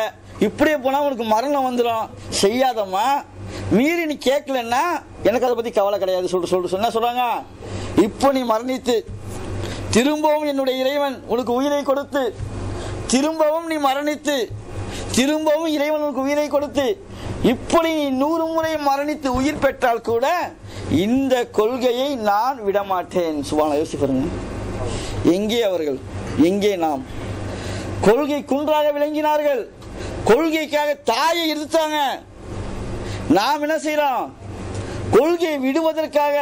இப்படியே போனா உனக்கு மரணம் வந்துடும், செய்யாதம்மா. மீறி நீ கேட்கலன்னா எனக்கு அதை பத்தி கவலை கிடையாது சொல்லிட்டு சொன்ன சொல்றாங்க. இப்போ நீ மரணித்து திரும்பவும் என்னுடைய இறைவன் உனக்கு உயிரை கொடுத்து, திரும்பவும் நீ மரணித்து திரும்பவும் இறைவன் உனக்கு உயிரை கொடுத்து, இப்படி 100 முறை மரணித்து உயிர் பெற்றால் கூட இந்த கொள்கையை நான் விடமாட்டேன். சுப்ஹானல்லாஹ், யோசிச்சு பாருங்க. எங்கே அவர்கள், எங்கே நாம்? கொள்கை குன்றாக விளங்கினார்கள், கொள்கைக்காக தாயை எதிர்த்தாங்க. நாம் என்ன செய்யறோம்? கொள்கையை விடுவதற்காக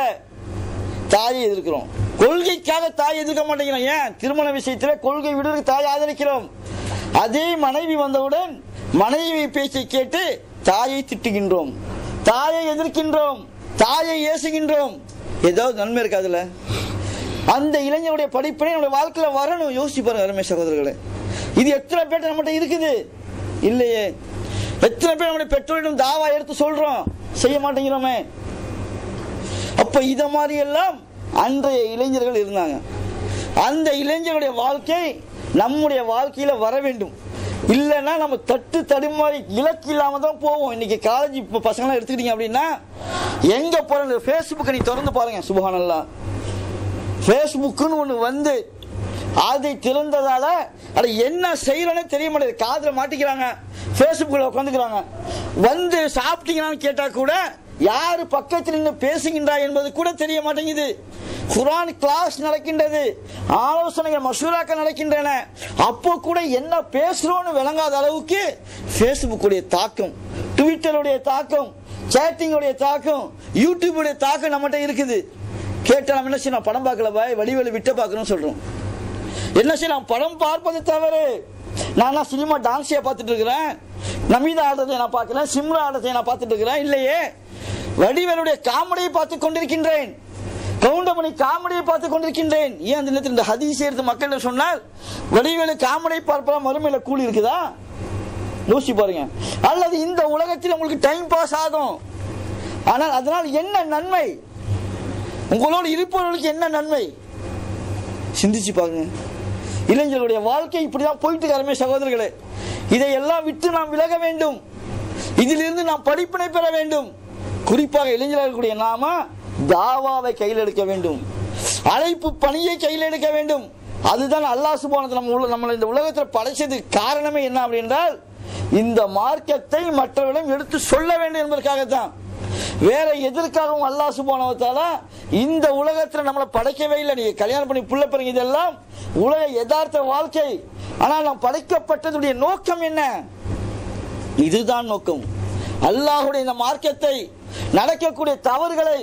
தாயை எதிர்க்கிறோம், கொள்கைக்காக தாயை எதிர்க்க மாட்டேங்கிறோம். ஏன்? திருமண விஷயத்தில் கொள்கை விடுவதற்கு தாயை ஆதரிக்கிறோம். அதே மனைவி வந்தவுடன் மனைவி பேச்சை கேட்டு தாயை திட்டுகின்றோம், தாயை எதிர்க்கின்றோம், தாயை ஏசுகின்றோம். ஏதாவது நன்மை இருக்காதுல்ல? அந்த இளைஞருடைய படிப்பினை நம்முடைய வாழ்க்கையில வரணும். யோசிச்சு பாருங்க அருமை சகோதரர்களே. இது எத்தனை பேர் நம்மகிட்ட இருக்குது? இல்லையே. எத்தனை பேர் நம்முடைய பெற்றோரிடம் தாவா எடுத்து சொல்றோம், செய்ய மாட்டேங்கிறோமே. அப்ப இத மாதிரி எல்லாம் அன்றைய இளைஞர்கள் இருந்தாங்க. அந்த இளைஞருடைய வாழ்க்கை நம்முடைய வாழ்க்கையில வர வேண்டும். இல்லைன்னா நம்ம தட்டு தடுமாறி இலக்கு இல்லாம தான் போவோம். இன்னைக்கு காலேஜ் பசங்க எடுத்துக்கிட்டீங்க அப்படின்னா எங்க போற பேஸ்புக்கை நீ திறந்து பாருங்க. சுப்ஹானல்லாஹ், பேஸ்புக்னு ஒண்ணு வந்து அதை திறந்ததால அது என்ன செய்யறோன்னு தெரிய மாட்டேங்குது. காதுல மாட்டிக்கிறாங்க, பேஸ்புக்ல உட்காந்துக்கிறாங்க. வந்து சாப்பிட்டீங்கன்னு கேட்டா கூட யாரு பக்கத்தில் நின்று பேசுகின்றா என்பது கூட தெரிய மாட்டேங்குது. குர்ஆன் கிளாஸ் நடக்கின்றது, ஆலோசனைகள் மஷூராக்கள் நடக்கின்றன. அப்போ கூட என்ன பேசுறோம்னு விளங்காத அளவுக்கு பேஸ்புக்குடைய தாக்கம், ட்விட்டருடைய தாக்கம், சேட்டிங்குடைய தாக்கம், யூடியூபுடைய தாக்கம் நம்மகிட்ட இருக்குது. கேட்டா நம்ம என்ன செய்யணும்? படம் பார்க்கல பாய், வடிவேலு விட்ட பார்க்கணும்னு சொல்றோம். என்ன செய்யலாம்? படம் பார்ப்பது தவறு. நான் சினிமா டான்ஸையா பார்த்துட்டு இருக்கிறேன், நமிதா ஆடுறதை நான் பார்க்கல, சிம்ரா ஆடுறதை நான் பார்த்துட்டு இருக்கிறேன். இல்லையே, வடிவேலுடைய காமெடியை பார்த்துக் கொண்டிருக்கின்றேன், கவுண்டமணி காமெடியை பார்த்துக் கொண்டிருக்கின்றேன். ஏன் அந்த நேரத்தில் இந்த ஹதீஸ் எடுத்து மக்கள் சொன்னால் வடிவேலு காமெடியை பார்ப்பதா மறுமையில கூலி இருக்குதா? யோசிச்சு பாருங்க. அல்லது இந்த உலகத்தில் உங்களுக்கு டைம் பாஸ் ஆகும், ஆனால் அதனால் என்ன நன்மை? உங்களோடு இருப்பவர்களுக்கு என்ன நன்மை? சிந்திச்சு பாருங்க. இளைஞர்களுடைய வாழ்க்கை இப்படிதான் போயிட்டு அருமை சகோதரர்களே. இதையெல்லாம் விட்டு நாம் விலக வேண்டும். இதிலிருந்து நாம் படிப்பினை பெற வேண்டும். குறிப்பாக இளைஞர்களுடைய நாம தாவாவை கையில் எடுக்க வேண்டும், அழைப்பு பணியை கையில் எடுக்க வேண்டும். அதுதான் அல்லாஹ் சுப்ஹானஹு நம்மளை இந்த உலகத்தில் படைச்சதுக்கு காரணமே என்ன அப்படின்றால் இந்த மார்க்கத்தை மற்றவர்களிடம் எடுத்து சொல்ல வேண்டும் என்பதற்காகத்தான். வேற எதற்காகவும் அல்லாஹ் சுப்ஹானஹு வ தஆலா இந்த உலகத்தில் நம்மளை படைக்கவே இல்லை. நீங்க கல்யாணம் பண்ணி புள்ள பிறகு இதெல்லாம் உலக யதார்த்த வாழ்க்கை. ஆனால் நாம் படைக்கப்பட்டதுடைய நோக்கம் என்ன? இதுதான் நோக்கம். அல்லாஹ்வுடைய இந்த மார்க்கத்தை, நடக்கக்கூடிய தவறுகளை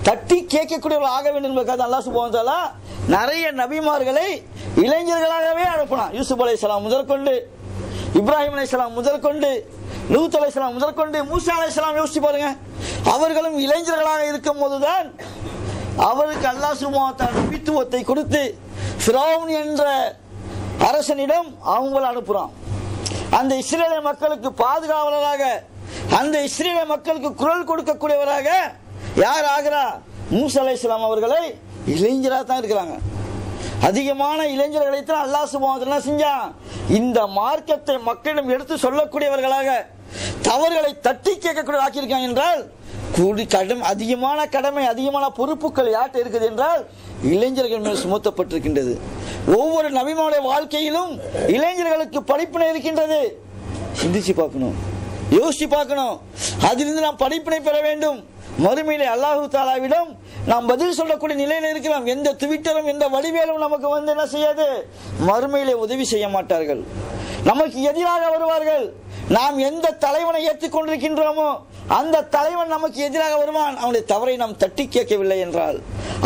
தட்டி கேட்கக்கூடியவர்கள் ஆக வேண்டும் என்பதற்காக அல்லாஹ் சுப்ஹானஹு வ தஆலா நிறைய நபிமார்களை இளைஞர்களாகவே அனுப்பினான். யூசுப் அலைஹிஸ்ஸலாம் முதற்கொண்டு இப்ராஹிம் அலைஹிஸ்ஸலாம் முதல் கொண்டு, லூத் அலைஹிஸ்ஸலாம் முதல் கொண்டு, மூசா அலைஹிஸ்ஸலாம் யோசிச்சு பாருங்க. அவர்களும் இளைஞர்களாக இருக்கும் போதுதான் அவருக்கு அல்லாஹ் சுப்ஹானஹு வ தஆலா நபித்துவத்தை கொடுத்து ஃபிரௌன் என்ற அரசனிடம் அவங்களை அனுப்புறான். அந்த இஸ்ரேல் மக்களுக்கு பாதுகாவலராக, அந்த இஸ்ரேல் மக்களுக்கு குரல் கொடுக்கக்கூடியவராக யார் ஆகிறா? மூசா அலைஹிஸ்ஸலாம் அவர்களை இளைஞராக தான் இருக்கிறாங்க. அதிகமான இளைஞர்களை தான் அல்லாஹ் சுப்ஹானஹு வ தஆலா செஞ்சான். இந்த மார்க்கத்தை மக்களிடம் எடுத்து சொல்லக்கூடியவர்களாக, தவறுகளை தட்டி கேட்கக்கூடிய ஆக்கியிருக்காங்க என்றால் அதிகமான கடமை, அதிகமான பொறுப்புகள் யார்கிட்ட இருக்குது என்றால் இளைஞர்கள் மேல் சுமத்தப்பட்டிருக்கின்றது. ஒவ்வொரு நபிமாவுடைய வாழ்க்கையிலும் இளைஞர்களுக்கு படிப்பினை இருக்கின்றது. சிந்திச்சு பார்க்கணும், யோசிச்சு பார்க்கணும். அதிலிருந்து நாம் படிப்பினை பெற வேண்டும். மறுமையிலே அல்லாஹு தாலாவிடம் நாம் பதில் சொல்லக்கூடிய நிலையில் இருக்கிறோம். எந்த ட்விட்டரும் எந்த வடிவேலும் நமக்கு என்ன செய்யாது? மறுமையிலே உதவி செய்ய மாட்டார்கள், நமக்கு எதிராக வருவார்கள். நாம் எந்த தலைவனை ஏற்றுக்கொண்டிருக்கின்றோமோ அந்த தலைவன் நமக்கு எதிராக வருவான். அவனுடைய தவறை நாம் தட்டி கேட்கவில்லை என்றால்,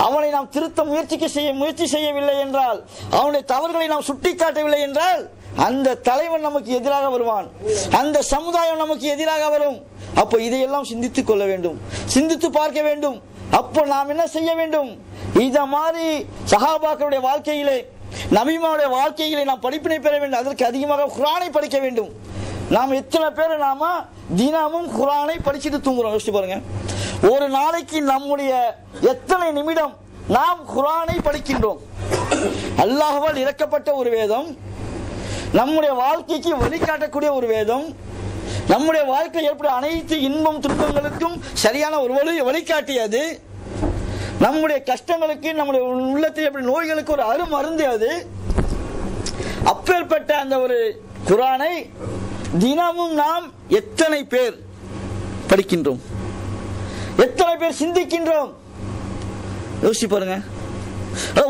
அவனை நாம் திருத்த முயற்சி செய்யவில்லை என்றால், அவனுடைய தவறுகளை நாம் சுட்டி காட்டவில்லை என்றால் அந்த தலைவன் நமக்கு எதிராக வருவான், அந்த சமுதாயம் நமக்கு எதிராக வரும். அப்போ இதையெல்லாம் சிந்தித்துக் கொள்ள வேண்டும், சிந்தித்து பார்க்க வேண்டும். அப்போ நாம் என்ன செய்ய வேண்டும்? இத மாதிரி சஹாபாக்களுடைய வாழ்க்கையிலே, நபிமாவுடைய வாழ்க்கையிலே நாம் படிப்பினை பெற வேண்டும். அதற்கு அதிகமாக குர்ஆனை படிக்க வேண்டும். நாம் எத்தனை பேர் நாம தினமும் குர்ஆனை படிச்சுட்டு தூங்குறோம்? யோசிச்சு பாருங்க. ஒரு நாளைக்கு நம்முடைய எத்தனை நிமிடம் நாம் குர்ஆனை படிக்கின்றோம்? அல்லாஹ்வால் இறக்கப்பட்ட ஒரு வேதம், நம்முடைய வாழ்க்கைக்கு வழிகாட்டக்கூடிய ஒரு வேதம், நம்முடைய வாழ்க்கை ஏற்படும் அனைத்து இன்பம் துன்பங்களுக்கும் சரியான ஒரு வழிகாட்டியது, நம்முடைய கஷ்டங்களுக்கு, நம்முடைய உள்ளத்தில் எப்படி நோய்களுக்கு ஒரு அருமருந்து அது. அப்பேற்பட்ட அந்த ஒரு குர்ஆனை தினமும் நாம் எத்தனை பேர் படிக்கின்றோம்? எத்தனை பேர் சிந்திக்கின்றோம்? யோசிச்சு பாருங்க.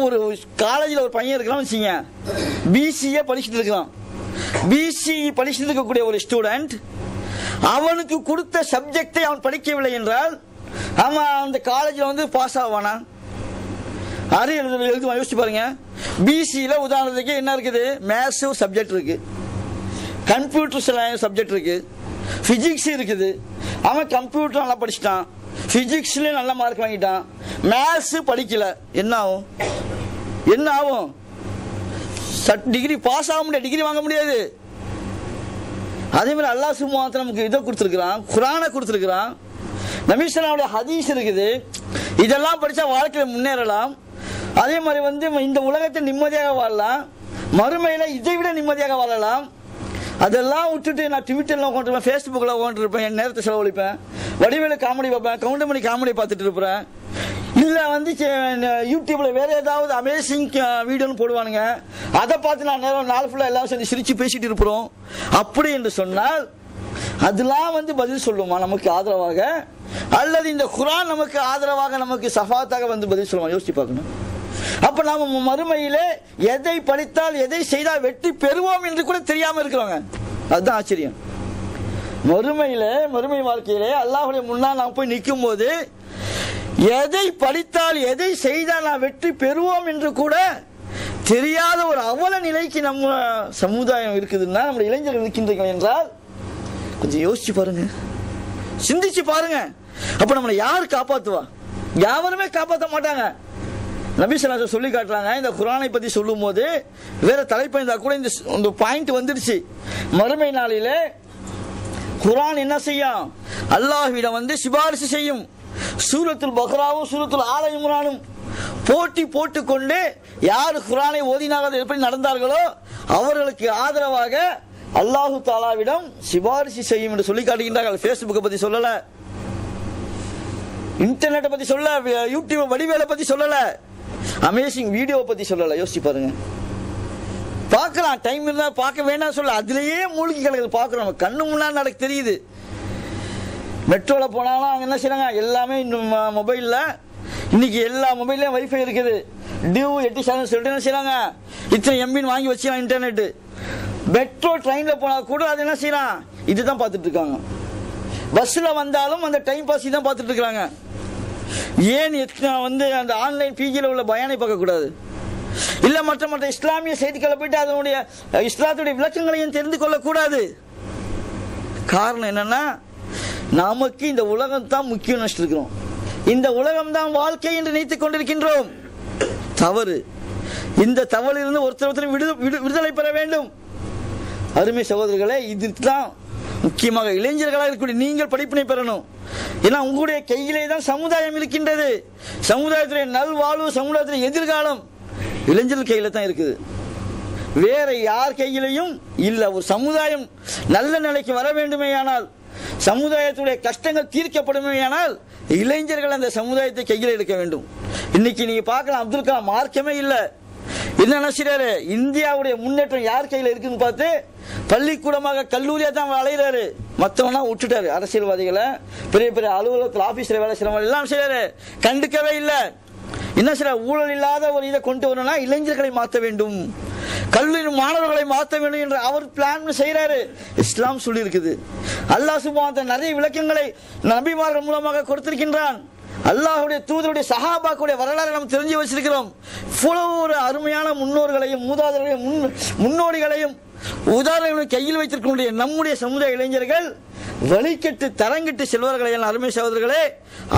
ஒரு காலேஜில் ஒரு பையன் இருக்கலாம் வச்சுங்க, பிசிஏ படிச்சுட்டு இருக்கான். பிசிஇ படிச்சுட்டு இருக்கக்கூடிய ஒரு ஸ்டூடெண்ட், அவனுக்கு கொடுத்த சப்ஜெக்டை அவன் படிக்கவில்லை என்றால் அவன் அந்த காலேஜில் பாஸ் ஆவானா? அது எழுதுவான். யோசிச்சு பாருங்க. பிசியில உதாரணத்துக்கு என்ன இருக்குது? மேத்ஸ் ஒரு சப்ஜெக்ட் இருக்கு, கம்ப்யூட்டர் சப்ஜெக்ட் இருக்கு, பிசிக்ஸ் இருக்குது. அவன் கம்ப்யூட்டர் நல்லா படிச்சுட்டான், பிசிக்ஸ்ல நல்ல மார்க் வாங்கிட்டான், மேத்ஸ் படிக்கல, என்ன ஆகும்? என்ன ஆகும்? டிகிரி பாஸ் ஆக முடியாது, டிகிரி வாங்க முடியாது. அதே மாதிரி அல்லாஹ் சுப்ஹானஹு வ தஆலா நமக்கு இதை கொடுத்துருக்கிறான், குர்ஆனை கொடுத்துருக்கிறான், நபி ஸல்லல்லாஹு அலைஹி ஹதீஸ் இருக்குது. இதெல்லாம் படிச்சா வாழ்க்கையில் முன்னேறலாம். அதே மாதிரி இந்த உலகத்தை நிம்மதியாக வாழலாம், மறுமையில இதை விட நிம்மதியாக வாழலாம். அதெல்லாம் விட்டுட்டு நான் ட்விட்டர்ல உட்காந்துருப்பேன், ஃபேஸ்புக்கில் உட்காந்துருப்பேன், என் நேரத்தை செலவழிப்பேன், வடிவேலு காமெடி பார்ப்பேன், கவுண்டமணி காமெடி பார்த்துட்டு இருப்பேன். இல்லை யூடியூப்ல வேற ஏதாவது அமேசிங் வீடியோன்னு போடுவானுங்க, அதை பார்த்து நான் நேரம் நாள் ஃபுல்லாக எல்லாரும் சேர்ந்து சிரிச்சு பேசிட்டு இருப்போம். அப்படி என்று சொன்னால் அதெல்லாம் பதில் சொல்லுமா நமக்கு ஆதரவாக, அல்லது இந்த குர்ஆன் நமக்கு ஆதரவாக, நமக்கு சஃபாத்தாக பதில் சொல்லுமா? யோசிச்சு பார்க்கணும். அப்ப நாம மறுமையிலே எதை படித்தால் எதை செய்தால் வெற்றி பெறுவோம் என்று கூட தெரியாம இருக்கிறோங்க. அதுதான் ஆச்சரியம். மறுமை வாழ்க்கையிலே அல்லாஹ்வுடைய முன்னால் நாம் போய் நிற்கும் போது எதை படித்தால் எதை செய்தால் நாம் வெற்றி பெறுவோம் என்று கூட தெரியாத ஒரு அவல நிலைக்கு நம்ம சமுதாயம் இருக்குதுன்னா, நம்ம இளைஞர்கள் இருக்கின்றீர்கள் என்றால் கொஞ்சம் யோசிச்சு பாருங்க, சிந்திச்சு பாருங்க. அப்ப நம்மளை யார் காப்பாத்துவா? யாருமே காப்பாற்ற மாட்டாங்க. நபி ஸல்லல்லாஹு அலைஹி வஸல்லம் சொல்லி காட்டுறாங்க. இந்த குர்ஆனை பத்தி சொல்லும் போது வேற தலைப்பு இருந்தா கூட இந்த பாயிண்ட் வந்துடுச்சு. மறுமை நாளிலே குர்ஆன் என்ன செய்யும்? அல்லாஹ்விடம் சிபாரிசு செய்யும். சூரத்துல் பக்ராவும் சூரத்துல் ஆல இம்ரானும் போட்டி போட்டுக்கொண்டு யார் குர்ஆனை ஓதினார்கள், எப்படி நடந்தார்களோ அவர்களுக்கு ஆதரவாக அல்லாஹு தாலாவிடம் சிபாரிசு செய்யும் என்று சொல்லி காட்டுகின்றார்கள். ஃபேஸ்புக்கை பத்தி சொல்லல, இன்டர்நெட்டை பத்தி சொல்லல, யூடியூப் வடிவேலை பத்தி சொல்லல, அமேசிங் வீடியோவை பத்தி சொல்லல. யோசிச்சு பாருங்க. பார்க்கலாம், டைம் இருந்தா பார்க்க வேண்டாம் சொல்ல, அதுலயே மூழ்கி கிடக்குது. பார்க்கிறோம், நம்ம கண்ணு முன்னாடி நடக்க தெரியுது. மெட்ரோல போனாலும் அங்க என்ன செய்யறாங்க? எல்லாமே இன்னும் மொபைல்ல, இன்னைக்கு எல்லா மொபைல்லயும் வைஃபை இருக்குது. டியூ 8 சேனல் சொல்லிட்டு என்ன செய்யறாங்க? இத்தனை எம்பின்னு வாங்கி வச்சுக்கலாம் இன்டர்நெட். மெட்ரோ ட்ரெயின்ல போனா கூட அது என்ன செய்யறான்? இதுதான் பார்த்துட்டு இருக்காங்க. பஸ்ல வந்தாலும் அந்த டைம் பாஸ் தான் பார்த்துட்டு இருக்காங்க. ஏன் அந்த ஆன்லைன் பிஜில உள்ள பயானை பார்க்க கூடாது? இல்ல மற்ற இஸ்லாமிய செய்திகளை போயிட்டு அதனுடைய இஸ்லாத்துடைய விளக்கங்களையும் தெரிந்து கொள்ளக்கூடாது. காரணம் என்னன்னா, நமக்கு இந்த உலகம் தான் முக்கியம் நினைச்சிருக்கிறோம். இந்த உலகம் தான் வாழ்க்கை என்று நினைத்துக் கொண்டிருக்கின்றோம். தவறு. இந்த தவறிலிருந்து ஒருத்தர் விடுதலை பெற வேண்டும். அருமை சகோதரர்களே, இதுதான் முக்கியமாக இளைஞர்களாக இருக்கக்கூடிய நீங்கள் படிப்பினை பெறணும். ஏன்னா உங்களுடைய கையிலே தான் சமுதாயம் இருக்கின்றது. சமுதாயத்துடைய நல்வாழ்வு, சமுதாயத்துடைய எதிர்காலம் இளைஞர்கள் கையில தான் இருக்குது, வேற யார் கையிலையும் இல்ல. ஒரு சமுதாயம் நல்ல நிலைக்கு வர வேண்டுமேயானால், சமுதாயத்துடைய கஷ்டங்கள் தீர்க்கப்படுமேயானால் இளைஞர்கள் அந்த சமுதாயத்தை கையில் எடுக்க வேண்டும். இன்னைக்கு நீங்க பார்க்கலாம், அப்துல் கலாம் மார்க்கமே இல்ல, என்ன நினைச்சாரு, இந்தியாவுடைய முன்னேற்றம் யார் கையில இருக்குன்னு பார்த்து பள்ளிக்கூடமாக கல்லூரியா தான் அலையிறாரு. மற்றவனா விட்டுட்டாரு. அரசியல்வாதிகளை, பெரிய பெரிய அலுவலகத்தில் ஆபீஸ்ல வேலை செய்யறவங்க எல்லாம் செய்யறாரு, கண்டுக்கவே இல்லை. என்ன செய்ய, ஊழல் இல்லாத ஒரு இதை கொண்டு வரணும்னா இளைஞர்களை மாற்ற வேண்டும், கல்லூரி மாணவர்களை மாற்ற வேண்டும் என்று அவர் பிளான் செய்யறாரு. இஸ்லாம் சொல்லி இருக்குது. அல்லாஹ் சுப்ஹானஹு நிறைய விளக்கங்களை நபிமார்கள் மூலமாக கொடுத்திருக்கின்றான். அல்லாஹ்வுடைய தூதருடைய சஹாபாக்களுடைய வரலாறு நாம் தெரிஞ்சு வச்சிருக்கிறோம். இவ்வளவு ஒரு அருமையான முன்னோர்களையும் மூதாதையர்களையும் முன்னோடிகளையும் உதாரணங்களையும் கையில் வைத்திருக்கக்கூடிய நம்முடைய சமுதாய இளைஞர்கள் வழிகட்டு தரங்கிட்டு செல்வார்களை அருமை சகோதரர்களே,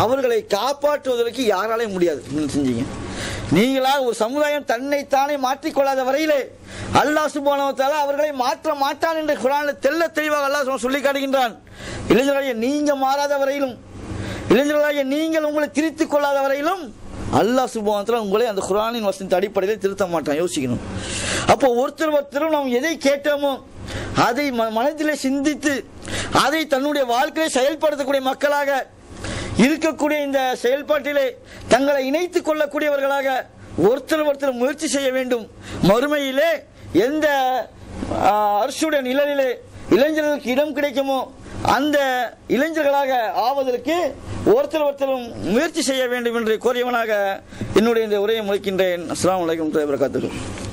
அவர்களை காப்பாற்றுவதற்கு யாராலையும் முடியாது. செஞ்சீங்க நீங்களா ஒரு சமுதாயம் தன்னைத்தானே மாற்றிக்கொள்ளாத வரையிலே அல்லாஹ் சுப்ஹானஹு வ தஆலா அவர்களை மாற்ற மாட்டான் என்று குர்ஆனில் தெள்ள தெளிவாக அல்லாஹ் சொல்லி காட்டுகின்றான். இளைஞர்களாகிய நீங்க மாறாத வரையிலும், இளைஞர்களாகிய நீங்கள் உங்களை திருத்திக் கொள்ளாத வரையிலும் அல்லாஹ் சுப்ஹானஹு வ தஆலா உங்களை அந்த குர்ஆனின் வசனத்தின் அடிப்படையில் திருத்த மாட்டான். யோசிக்கணும். அப்போ ஒருத்தரும் நாம் எதை கேட்டோமோ அதை மனதிலே சிந்தித்து அதை தன்னுடைய வாழ்க்கையை செயல்படுத்தக்கூடிய மக்களாக இருக்கக்கூடிய இந்த செயல்பாட்டிலே தங்களை இணைத்துக் கொள்ளக்கூடியவர்களாக ஒருத்தர் முயற்சி செய்ய வேண்டும். மறுமையிலே எந்த அரசுடைய நிழலிலே இளைஞர்களுக்கு இடம் கிடைக்குமோ அந்த இளைஞர்களாக ஆவதற்கு ஒருத்தரும் முயற்சி செய்ய வேண்டும் என்று கோரியவனாக என்னுடைய இந்த உரையை முடிக்கின்றேன். அஸ்ஸலாமு அலைக்கும் வரஹ்மத்துல்லாஹி வபரகாத்துஹு.